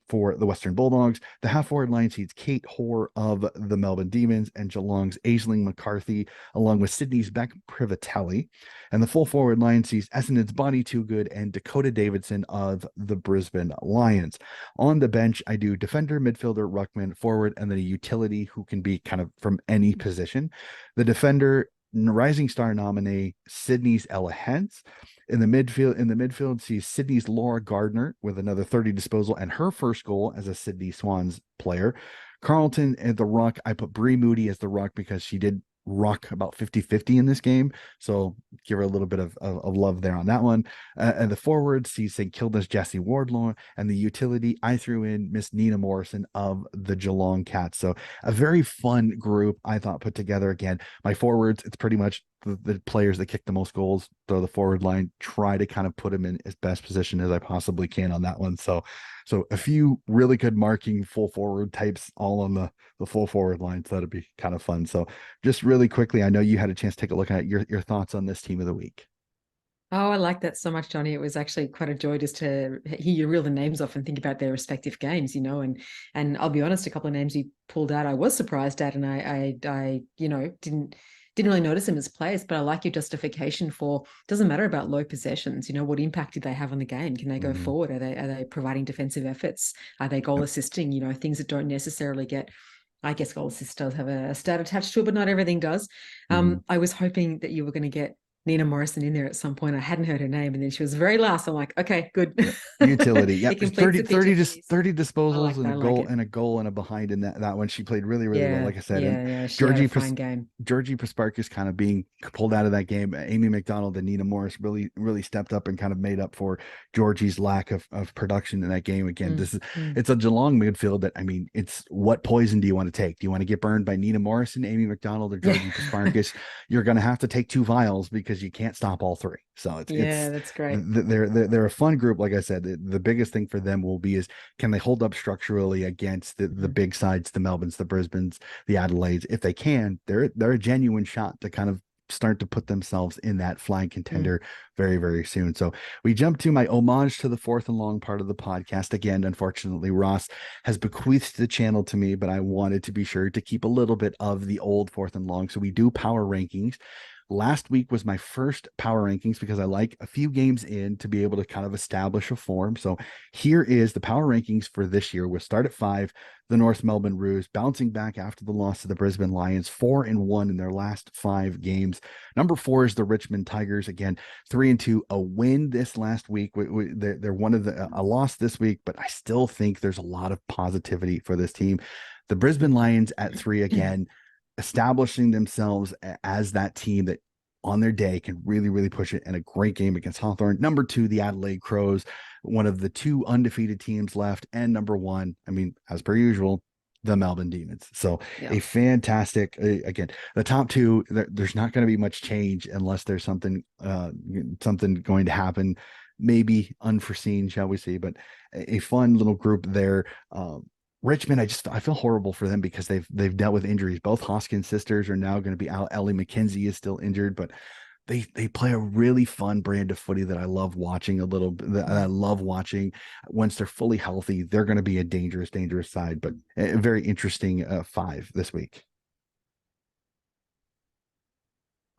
for the Western Bulldogs. The half-forward line sees Kate Hoare of the Melbourne Demons and Geelong's Aisling McCarthy, along with Sydney's Beck Privatelli. And the full forward line sees Essendon's Bonnie Too Good and Dakota Davidson of the Brisbane Lions. On the bench, I do defender, midfielder, ruckman, forward, and then a utility who can be kind of from any position. The defender, Rising Star nominee Sydney's Ella Hentz. In the midfield, sees Sydney's Laura Gardner with another 30 disposal and her first goal as a Sydney Swans player. Carlton at the ruck, I put Bree Moody as the ruck because she did ruck about 50-50 in this game, so give her a little bit of love there on that one. And the forward sees St Kilda's Jessie Wardlaw, and the utility I threw in Miss Nina Morrison of the Geelong Cats. So a very fun group I thought put together. Again, my forwards, it's pretty much the players that kick the most goals, throw the forward line, try to kind of put them in as best position as I possibly can on that one. So a few really good marking full forward types all on the full forward line. So that'd be kind of fun. So just really quickly, I know you had a chance to take a look at your thoughts on this team of the week. Oh, I like that so much, Johnny. It was actually quite a joy just to hear you reel the names off and think about their respective games, and I'll be honest, a couple of names you pulled out, I was surprised at, and I didn't really notice them as players, but I like your justification for, doesn't matter about low possessions, what impact did they have on the game? Can they go forward? Are they providing defensive efforts? Are they goal assisting? Things that don't necessarily get, I guess goal assist does have a stat attached to it, but not everything does. I was hoping that you were going to get Nina Morrison in there at some point. I hadn't heard her name, and then she was very last. I'm like, okay, good. Utility. Yeah. 30 I disposals and a goal and a behind in that one. She played really, really well. Like I said, and she had a fine game. Georgie Prasparkas kind of being pulled out of that game. Amy McDonald and Nina Morris really, really stepped up and kind of made up for Georgie's lack of production in that game. Again, it's a Geelong midfield that, I mean, it's what poison do you want to take? Do you want to get burned by Nina Morrison, Amy McDonald, or Georgie Prasparkas? You're going to have to take 2 vials because you can't stop all 3. So that's great. They're a fun group. Like I said, the biggest thing for them will be is, can they hold up structurally against the big sides, the Melbournes, the Brisbanes, the Adelaides? If they can, they're a genuine shot to kind of start to put themselves in that flag contender very, very soon. So we jump to my homage to the fourth and long part of the podcast. Again, unfortunately, Ross has bequeathed the channel to me, but I wanted to be sure to keep a little bit of the old fourth and long. So we do power rankings. Last week was my first power rankings because I like a few games in to be able to kind of establish a form. So here is the power rankings for this year. We'll start at 5. The North Melbourne Roos bouncing back after the loss to the Brisbane Lions, 4-1 in their last 5 games. Number 4 is the Richmond Tigers. Again, 3-2, a win this last week. They're one of a loss this week, but I still think there's a lot of positivity for this team. The Brisbane Lions at 3 again, establishing themselves as that team that on their day can really, really push it, and a great game against Hawthorn. Number 2, the Adelaide Crows, one of the 2 undefeated teams left. And number 1, I mean, as per usual, the Melbourne Demons. So a fantastic, again, the top 2, there's not going to be much change unless there's something going to happen, maybe unforeseen, shall we say, but a fun little group there. Richmond, I feel horrible for them because they've dealt with injuries. Both Hoskins sisters are now going to be out. Ellie McKenzie is still injured, but they play a really fun brand of footy that I love watching a little bit. That I love watching. Once they're fully healthy, they're going to be a dangerous side, but a very interesting 5 this week.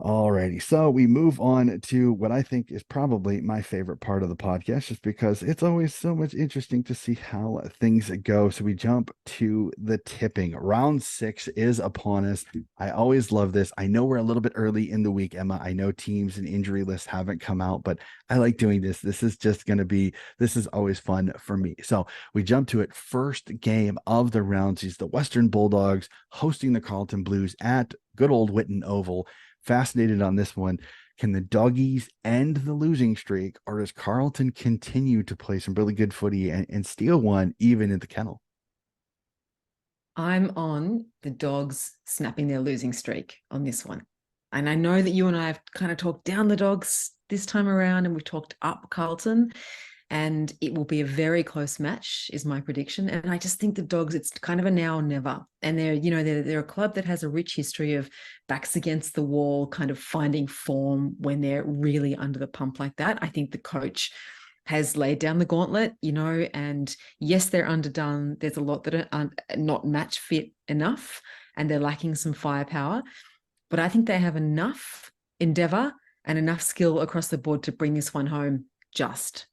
Alrighty, so we move on to what I think is probably my favorite part of the podcast, just because it's always so much interesting to see how things go. So we jump to the tipping. Round 6 is upon us. I always love this. I know we're a little bit early in the week, Emma. I know teams and injury lists haven't come out, but I like doing this. This is just going to be, this is always fun for me. So we jump to it. First game of the rounds is the Western Bulldogs hosting the Carleton Blues at good old Whitten Oval. Fascinated on this one. Can the doggies end the losing streak, or does Carleton continue to play some really good footy and steal one even in the kennel? I'm on the dogs snapping their losing streak on this one. And I know that you and I have kind of talked down the dogs this time around, and we've talked up Carlton, and it will be a very close match is my prediction. And I just think the dogs, it's kind of a now or never. And they're a club that has a rich history of backs against the wall, kind of finding form when they're really under the pump like that. I think the coach has laid down the gauntlet, and yes, they're underdone. There's a lot that are not match fit enough, and they're lacking some firepower. But I think they have enough endeavor and enough skill across the board to bring this one home just.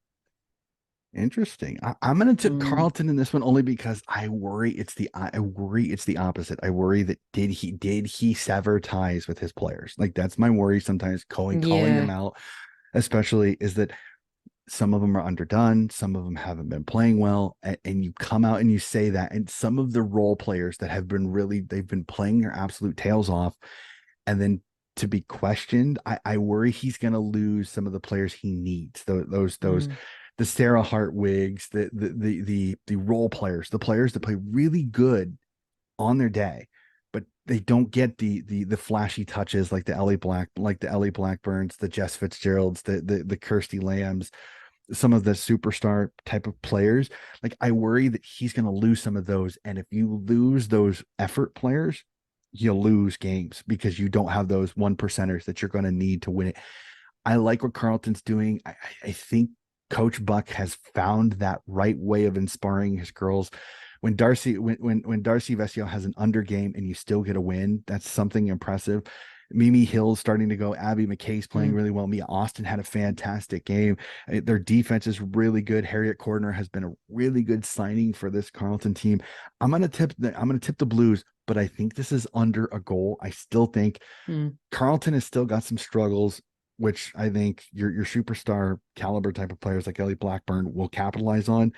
Interesting. I'm going to tip Carleton in this one only because I worry it's the opposite. I worry that did he sever ties with his players? Like that's my worry sometimes calling them out, especially is that some of them are underdone, some of them haven't been playing well, and you come out and you say that, and some of the role players that have been they've been playing their absolute tails off, and then to be questioned, I worry he's going to lose some of the players he needs. Those the Sarah Hartwigs, the role players, the players that play really good on their day, but they don't get the flashy touches like the Ellie Blackburns, the Jess Fitzgeralds, the Kirsty Lambs, some of the superstar type of players. Like I worry that he's going to lose some of those, and if you lose those effort players, you lose games because you don't have those 1%ers that you're going to need to win it. I like what Carleton's doing. I think Coach Buck has found that right way of inspiring his girls. When Darcy Vesio has an under game and you still get a win, that's something impressive. Mimi Hill's starting to go. Abby McKay's playing really well. Mia Austin had a fantastic game. Their defense is really good. Harriet Cordner has been a really good signing for this Carleton team. I'm gonna tip the Blues, but I think this is under a goal. I still think Carleton has still got some struggles, which I think your superstar caliber type of players like Ellie Blackburn will capitalize on,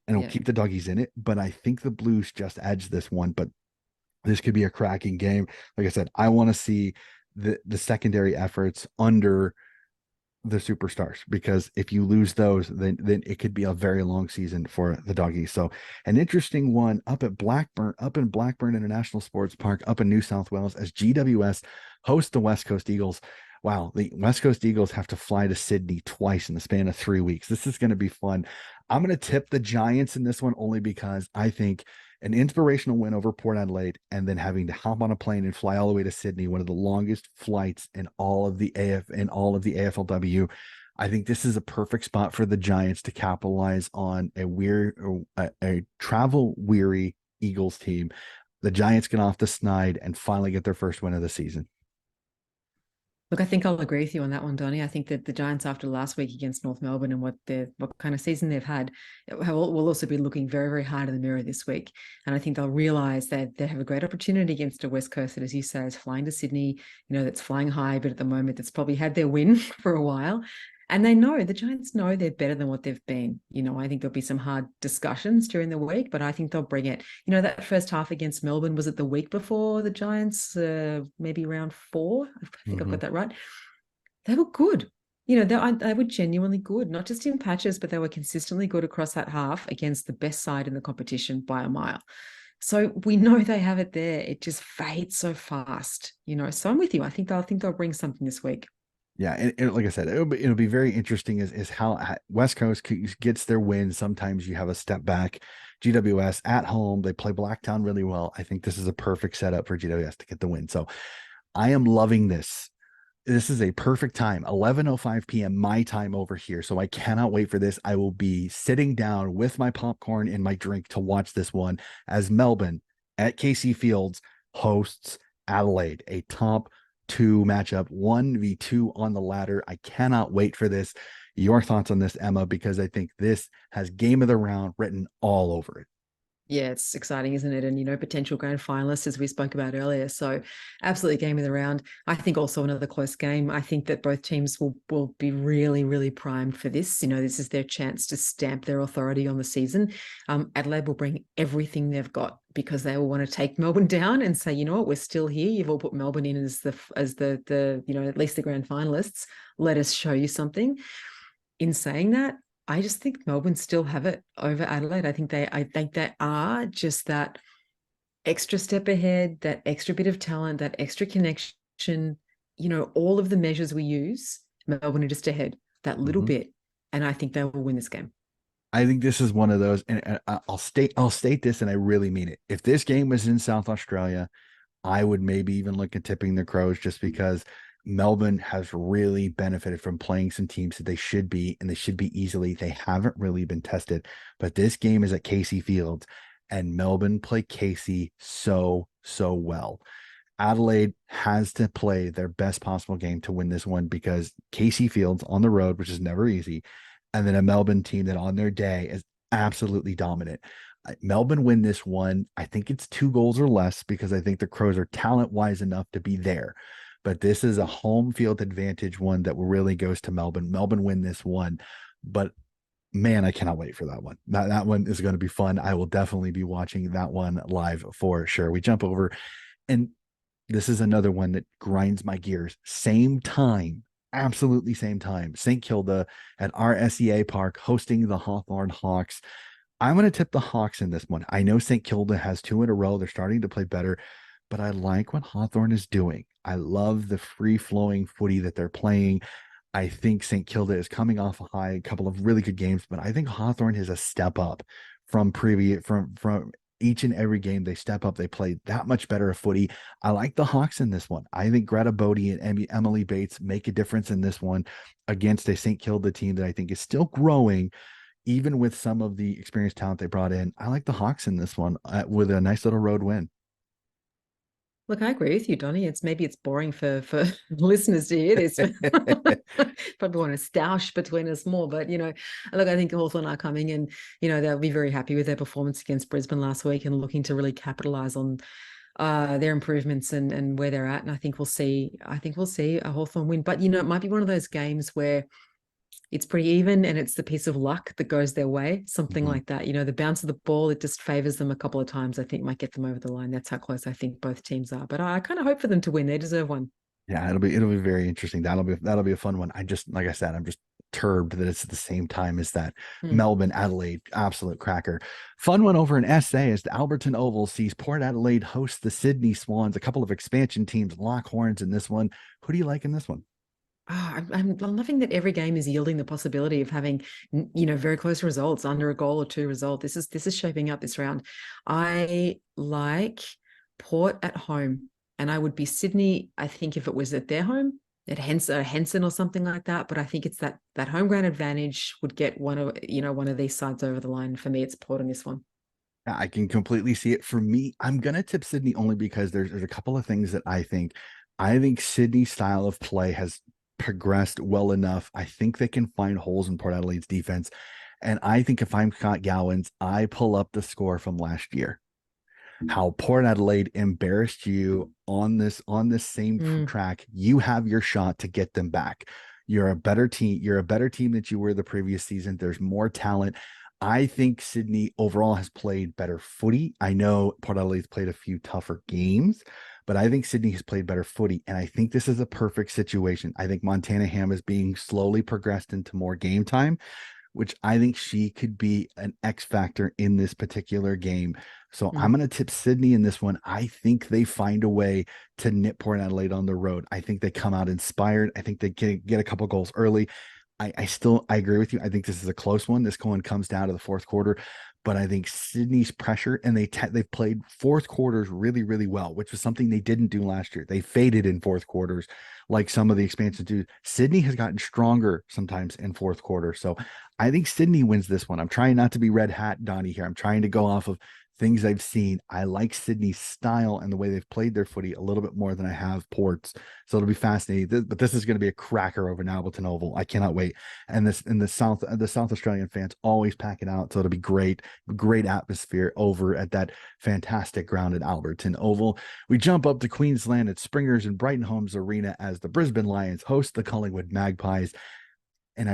and it'll keep the doggies in it. But I think the Blues just edge this one. But this could be a cracking game. Like I said, I want to see the secondary efforts under the superstars, because if you lose those, then it could be a very long season for the doggies. So an interesting one up in Blackburn International Sports Park up in New South Wales as GWS host the West Coast Eagles. Wow, the West Coast Eagles have to fly to Sydney twice in the span of 3 weeks. This is going to be fun. I'm going to tip the Giants in this one only because I think an inspirational win over Port Adelaide and then having to hop on a plane and fly all the way to Sydney, one of the longest flights in all of the AFLW. I think this is a perfect spot for the Giants to capitalize on a travel weary Eagles team. The Giants get off the snide and finally get their first win of the season. Look, I think I'll agree with you on that one, Donnie. I think that the Giants, after last week against North Melbourne and what kind of season they've had, will also be looking very, very hard in the mirror this week. And I think they'll realise that they have a great opportunity against a West Coast that, as you say, is flying to Sydney, that's flying high, but at the moment that's probably had their win for a while. And the Giants know they're better than what they've been. I think there'll be some hard discussions during the week, but I think they'll bring it. That first half against Melbourne, was it the week before the Giants, maybe round 4? I think I've got that right. They were good. They were genuinely good, not just in patches, but they were consistently good across that half against the best side in the competition by a mile. So we know they have it there. It just fades so fast, So I'm with you. I think they'll bring something this week. Yeah, and like I said, it'll be very interesting is how West Coast gets their win. Sometimes you have a step back. GWS at home, they play Blacktown really well. I think this is a perfect setup for GWS to get the win. So I am loving this. This is a perfect time, 11:05 p.m. my time over here. So I cannot wait for this. I will be sitting down with my popcorn and my drink to watch this one as Melbourne at KC Fields hosts Adelaide, a top 2 matchup, 1v2 on the ladder. I cannot wait for this. Your thoughts on this, Emma, because I think this has game of the round written all over it. Yeah, it's exciting, isn't it? And, potential grand finalists, as we spoke about earlier. So absolutely game of the round. I think also another close game. I think that both teams will be really, really primed for this. This is their chance to stamp their authority on the season. Adelaide will bring everything they've got because they will want to take Melbourne down and say, you know what, we're still here. You've all put Melbourne in as the at least the grand finalists. Let us show you something. In saying that, I just think Melbourne still have it over Adelaide. I think they are just that extra step ahead, that extra bit of talent, that extra connection. All of the measures we use, Melbourne are just ahead that little bit, and I think they will win this game. I think this is one of those, and I'll state this, and I really mean it. If this game was in South Australia, I would maybe even look at tipping the Crows just because Melbourne has really benefited from playing some teams that they should be, and they should be easily. They haven't really been tested, but this game is at Casey Fields, and Melbourne play Casey so well. Adelaide has to play their best possible game to win this one because Casey Fields on the road, which is never easy, and then a Melbourne team that on their day is absolutely dominant. Melbourne win this one. I think it's 2 goals or less because I think the Crows are talent-wise enough to be there. But this is a home field advantage one that really goes to Melbourne. Melbourne win this one. But man, I cannot wait for that one. That one is going to be fun. I will definitely be watching that one live for sure. We jump over, and this is another one that grinds my gears. Same time, absolutely same time. St. Kilda at RSEA Park hosting the Hawthorn Hawks. I'm going to tip the Hawks in this one. I know St. Kilda has 2 in a row. They're starting to play better, but I like what Hawthorn is doing. I love the free-flowing footy that they're playing. I think St. Kilda is coming off a high, a couple of really good games, but I think Hawthorn is a step up from each and every game. They step up. They play that much better of footy. I like the Hawks in this one. I think Greta Bodie and Emily Bates make a difference in this one against a St. Kilda team that I think is still growing, even with some of the experienced talent they brought in. I like the Hawks in this one with a nice little road win. Look, I agree with you, Donnie. Maybe it's boring for listeners to hear this. Probably want to stoush between us more, but look, I think Hawthorn are coming, and they'll be very happy with their performance against Brisbane last week and looking to really capitalize on their improvements and where they're at. And I think we'll see a Hawthorn win, but it might be one of those games where it's pretty even and it's the piece of luck that goes their way, something like that. The bounce of the ball, it just favors them a couple of times, I think might get them over the line. That's how close I think both teams are, but I kind of hope for them to win. They deserve one. Yeah, it'll be very interesting. That'll be a fun one. Like I said, I'm just turbed that it's at the same time as that Melbourne Adelaide absolute cracker. Fun one over in SA as the Alberton Oval sees Port Adelaide host the Sydney Swans, a couple of expansion teams lock horns in this one. Who do you like in this one? I'm loving that every game is yielding the possibility of having, very close results, under a goal or 2 result. This is shaping up this round. I like Port at home, and I would be Sydney, I think, if it was at their home, at Henson or something like that. But I think it's that home ground advantage would get one of these sides over the line. For me, it's Port on this one. I can completely see it. For me, I'm gonna tip Sydney only because there's a couple of things that I think Sydney's style of play has progressed well enough. I think they can find holes in Port Adelaide's defense. And I think if I'm Scott Gowans, I pull up the score from last year. How Port Adelaide embarrassed you on this same track. You have your shot to get them back. You're a better team. You're a better team than you were the previous season. There's more talent. I think Sydney overall has played better footy. I know Port Adelaide's played a few tougher games, but I think Sydney has played better footy. And I think this is a perfect situation. I think Montana Ham is being slowly progressed into more game time, which I think she could be an X factor in this particular game. So I'm going to tip Sydney in this one. I think they find a way to nip Port Adelaide on the road. I think they come out inspired. I think they get a couple goals early. I agree with you. I think this is a close one. This one comes down to the fourth quarter, but I think Sydney's pressure, and they've played fourth quarters really, really well, which was something they didn't do last year. They faded in fourth quarters like some of the expansions do. Sydney has gotten stronger sometimes in fourth quarter. So I think Sydney wins this one. I'm trying not to be red hat Donnie here. I'm trying to go off of things I've seen. I like Sydney's style and the way they've played their footy a little bit more than I have Port's. So it'll be fascinating. But this is going to be a cracker over in Appleton Oval. I cannot wait. And this in the South Australian fans always pack it out. So it'll be great, great atmosphere over at that fantastic ground at Alberton Oval. We jump up to Queensland at Springers and Brighton Homes Arena as the Brisbane Lions host the Collingwood Magpies. And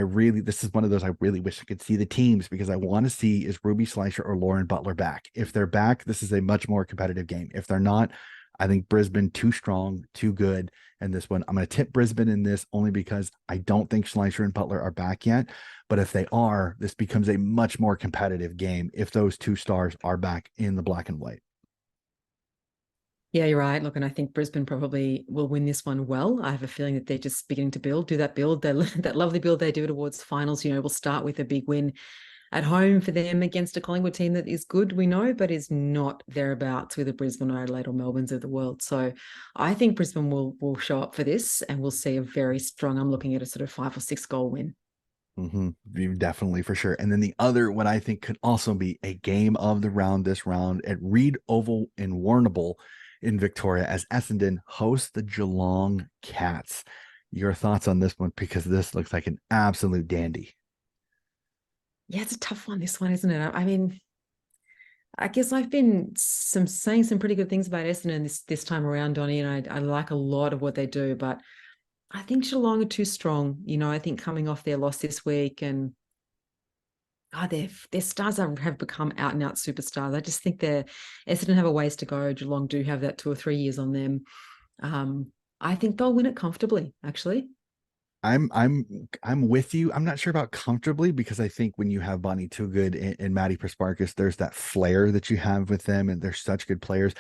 this is one of those I really wish I could see the teams, because I want to see, is Ruby Slicer or Lauren Butler back? If they're back, this is a much more competitive game. If they're not, I think Brisbane too strong, too good. And this one, I'm going to tip Brisbane in this only because I don't think Schleicher and Butler are back yet. But if they are, this becomes a much more competitive game if those two stars are back in the black and white. Yeah, you're right. Look, and I think Brisbane probably will win this one well. I have a feeling that they're just beginning to do that build, that lovely build they do towards finals. We'll start with a big win at home for them against a Collingwood team that is good, we know, but is not thereabouts with the Brisbane or Adelaide or Melbournes of the world. So I think Brisbane will show up for this, and we'll see a very strong, I'm looking at a sort of 5 or 6 goal win. Definitely, for sure. And then the other, what I think could also be a game of the round this round at Reed Oval in Warrnambool in Victoria, as Essendon hosts the Geelong Cats. Your thoughts on this one? Because this looks like an absolute dandy. Yeah, it's a tough one, this one, isn't it? I mean, I guess I've been saying some pretty good things about Essendon this time around, Donnie, and I like a lot of what they do, but I think Geelong are too strong. I think coming off their loss this week, and their stars have become out and out superstars. I just think Essendon have a ways to go. Geelong do have that 2 or 3 years on them. I think they'll win it comfortably, actually. I'm with you. I'm not sure about comfortably, because I think when you have Bonnie Toogood and Maddie Prasparkas, there's that flair that you have with them, and they're such good players.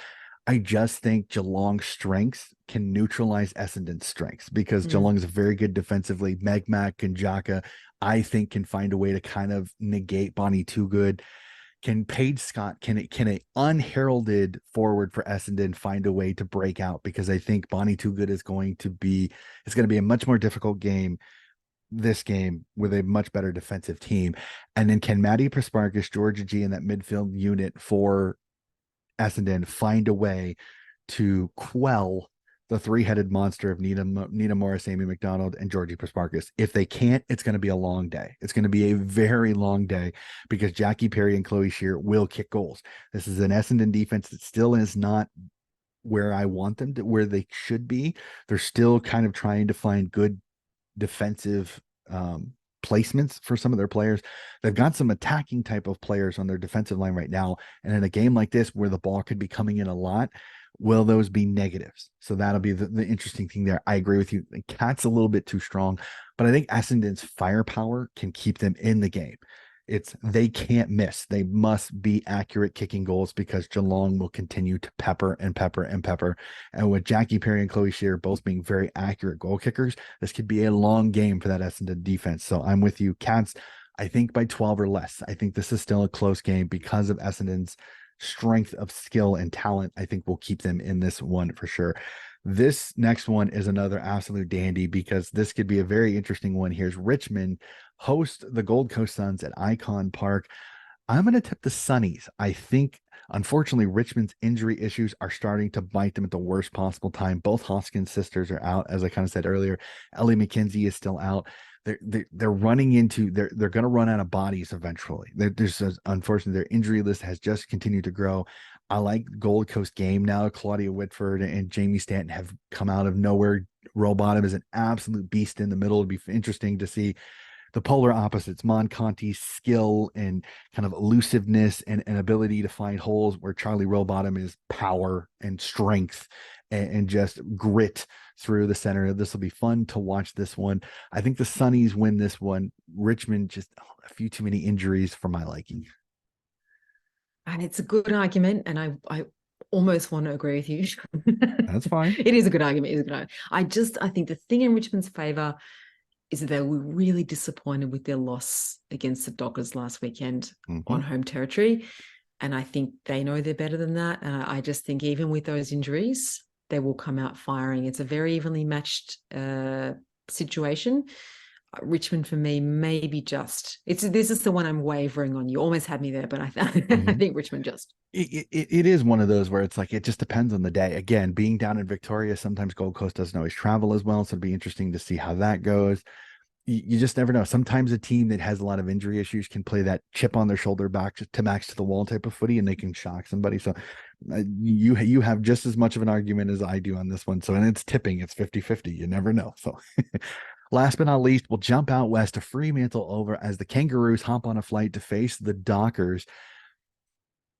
I just think Geelong's strengths can neutralize Essendon's strengths, because Geelong is very good defensively. Megmack and Jaka, I think, can find a way to kind of negate Bonnie Toogood. Can Paige Scott, can a unheralded forward for Essendon find a way to break out? Because I think Bonnie Toogood is going to be a much more difficult game, this game, with a much better defensive team. And then can Maddie Prasparkas, Georgia G, and that midfield unit for Essendon find a way to quell the 3-headed monster of Nina Morris, Amy McDonald, and Georgie Prasparkas? If they can't, it's going to be a long day. It's going to be a very long day, because Jackie Perry and Chloe Shear will kick goals. This is an Essendon defense that still is not where I want them to, where they should be. They're still kind of trying to find good defensive placements for some of their players. They've got some attacking type of players on their defensive line right now. And in a game like this, where the ball could be coming in a lot, will those be negatives? So that'll be the interesting thing there. I agree with you. The Cats a little bit too strong, but I think Essendon's firepower can keep them in the game. They can't miss. They must be accurate kicking goals, because Geelong will continue to pepper and pepper and pepper. And with Jackie Perry and Chloe Shear both being very accurate goal kickers, this could be a long game for that Essendon defense. So I'm with you. Cats, I think by 12 or less. I think this is still a close game because of Essendon's strength of skill and talent. I think will keep them in this one for sure. This next one is another absolute dandy, because this could be a very interesting one. Here's Richmond host the Gold Coast Suns at Icon Park. I'm going to tip the Sunnies. I think, unfortunately, Richmond's injury issues are starting to bite them at the worst possible time. Both Hoskins sisters are out, as I kind of said earlier. Ellie McKenzie is still out. They're running into, they're going to run out of bodies eventually. Unfortunately, their injury list has just continued to grow. I like Gold Coast game now. Claudia Whitford and Jamie Stanton have come out of nowhere. Rowbottom is an absolute beast in the middle. It'd be interesting to see the polar opposites, Mon Conti's skill and kind of elusiveness and ability to find holes, where Charlie Rowbottom is power and strength and just grit through the center. This will be fun to watch this one. I think the Sunnies win this one. Richmond, just a few too many injuries for my liking. And it's a good argument, and I almost want to agree with you. That's fine. It is a good argument. I think the thing in Richmond's favour is that they were really disappointed with their loss against the Dockers last weekend on home territory. And I think they know they're better than that. And I just think even with those injuries, they will come out firing. It's a very evenly matched situation. Richmond for me, maybe just. This is the one I'm wavering on. You almost had me there, but I I think Richmond just. It is one of those where it's like it just depends on the day. Again, being down in Victoria, sometimes Gold Coast doesn't always travel as well, so it'd be interesting to see how that goes. You just never know. Sometimes a team that has a lot of injury issues can play that chip on their shoulder back to max to the wall type of footy, and they can shock somebody. So you have just as much of an argument as I do on this one. So, and it's tipping, it's 50-50. You never know. So last but not least, we'll jump out west to Fremantle over as the Kangaroos hop on a flight to face the Dockers.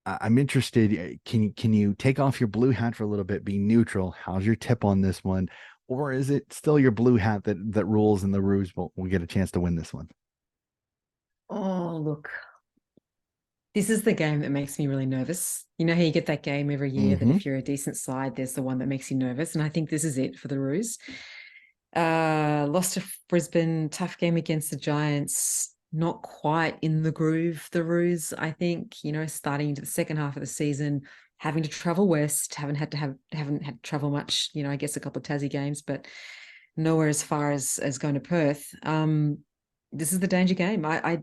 I'm interested. Can you take off your blue hat for a little bit, be neutral? How's your tip on this one? Or is it still your blue hat that rules and the Roos will get a chance to win this one? Oh, look. This is the game that makes me really nervous. You know how you get that game every year that if you're a decent side, there's the one that makes you nervous. And I think this is it for the Roos. Lost to Brisbane, tough game against the Giants, not quite in the groove, the Roos, I think, starting into the second half of the season, having to travel west, haven't had to travel much, I guess a couple of Tassie games, but nowhere as far as going to Perth. This is the danger game. I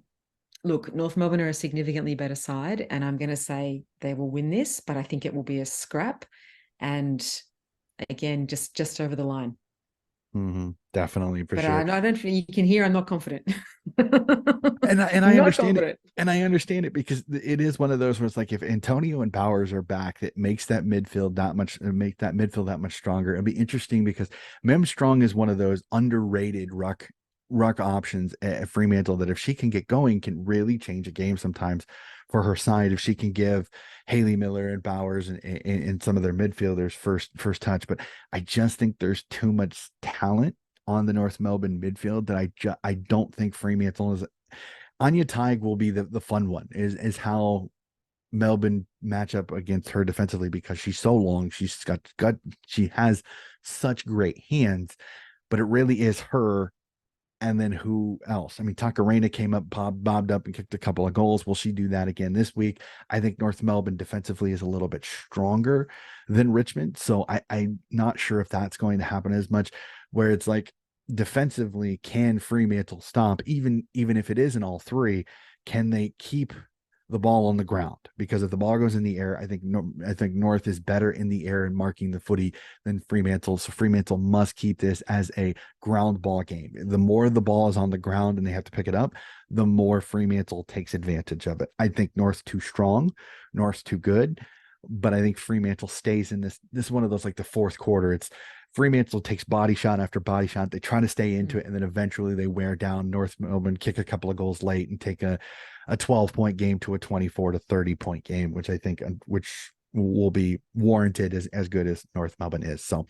look, North Melbourne are a significantly better side, and I'm going to say they will win this, but I think it will be a scrap, and again, just over the line. Definitely, for but sure. I don't. You can hear I'm not confident. and I Not understand confident. it, and I understand it because it is one of those where it's like if Antonio and Bowers are back, that makes that midfield that much stronger. It'll be interesting because Mem Strong is one of those underrated ruck options at Fremantle that if she can get going can really change a game sometimes for her side. If she can give Haley Miller and Bowers and some of their midfielders first touch, but I just think there's too much talent on the North Melbourne midfield that I don't think Fremantle is. Anya Tighe will be the fun one, is how Melbourne match up against her defensively because she's so long. She has such great hands, but it really is her. And then who else? I mean, Takarena came up, bobbed up and kicked a couple of goals. Will she do that again this week? I think North Melbourne defensively is a little bit stronger than Richmond. So I'm not sure if that's going to happen as much, where it's like defensively, can Fremantle stop, even if it isn't all three, can they keep the ball on the ground? Because if the ball goes in the air, I think North is better in the air and marking the footy than Fremantle. So Fremantle must keep this as a ground ball game. The more the ball is on the ground and they have to pick it up, the more Fremantle takes advantage of it. I think North's too strong, North's too good, but I think Fremantle stays in this. This is one of those, like the fourth quarter. It's Fremantle takes body shot after body shot. They try to stay into it, and then eventually they wear down. North Melbourne kick a couple of goals late and take a 12-point game to a 24 to 30-point game, which I think will be warranted as good as North Melbourne is. So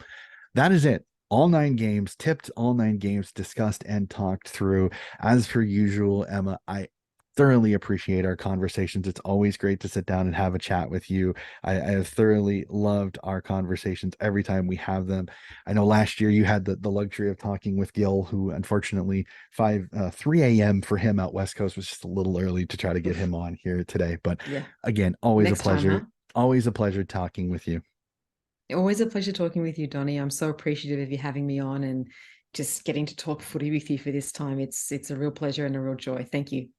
that is it. All 9 games tipped, all 9 games discussed and talked through. As per usual, Emma, I thoroughly appreciate our conversations. It's always great to sit down and have a chat with you. I have thoroughly loved our conversations every time we have them. I know last year you had the luxury of talking with Gil, who unfortunately 3 a.m. for him out West Coast was just a little early to try to get him on here today. But again, always Next a pleasure. time, huh? Always a pleasure talking with you. Always a pleasure talking with you, Donnie. I'm so appreciative of you having me on and just getting to talk footy with you for this time. It's a real pleasure and a real joy. Thank you.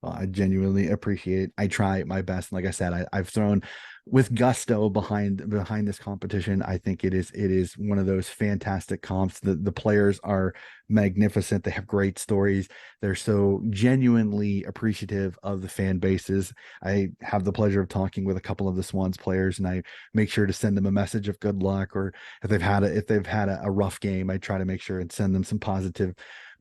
I genuinely appreciate it. I try my best. And like I said, I've thrown with gusto behind this competition. I think it is one of those fantastic comps. The players are magnificent. They have great stories. They're so genuinely appreciative of the fan bases. I have the pleasure of talking with a couple of the Swans players, and I make sure to send them a message of good luck, or if they've had a rough game, I try to make sure and send them some positive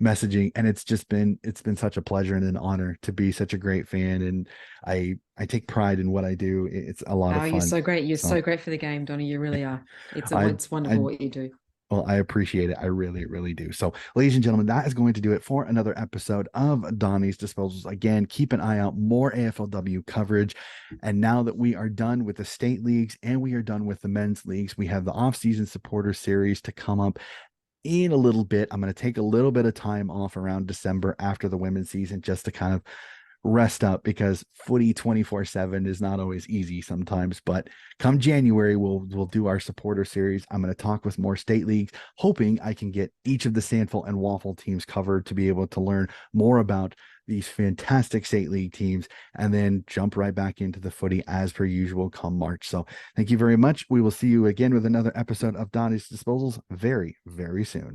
messaging. And it's been such a pleasure and an honor to be such a great fan, and I take pride in what I do. It's a lot of fun. You're so great. You're so great for the game, Donnie. You really are. It's wonderful what you do. Well, I appreciate it. I really, really do. So, ladies and gentlemen, that is going to do it for another episode of Donnie's Disposals. Again, keep an eye out, more AFLW coverage. And now that we are done with the state leagues and we are done with the men's leagues, we have the off-season supporter series to come up in a little bit. I'm going to take a little bit of time off around December after the women's season just to kind of rest up, because footy 24/7 is not always easy sometimes. But come January, we'll do our supporter series. I'm going to talk with more state leagues, hoping I can get each of the Sandful and Waffle teams covered to be able to learn more about these fantastic state league teams, and then jump right back into the footy as per usual come March. So thank you very much. We will see you again with another episode of Donnie's Disposals very, very soon.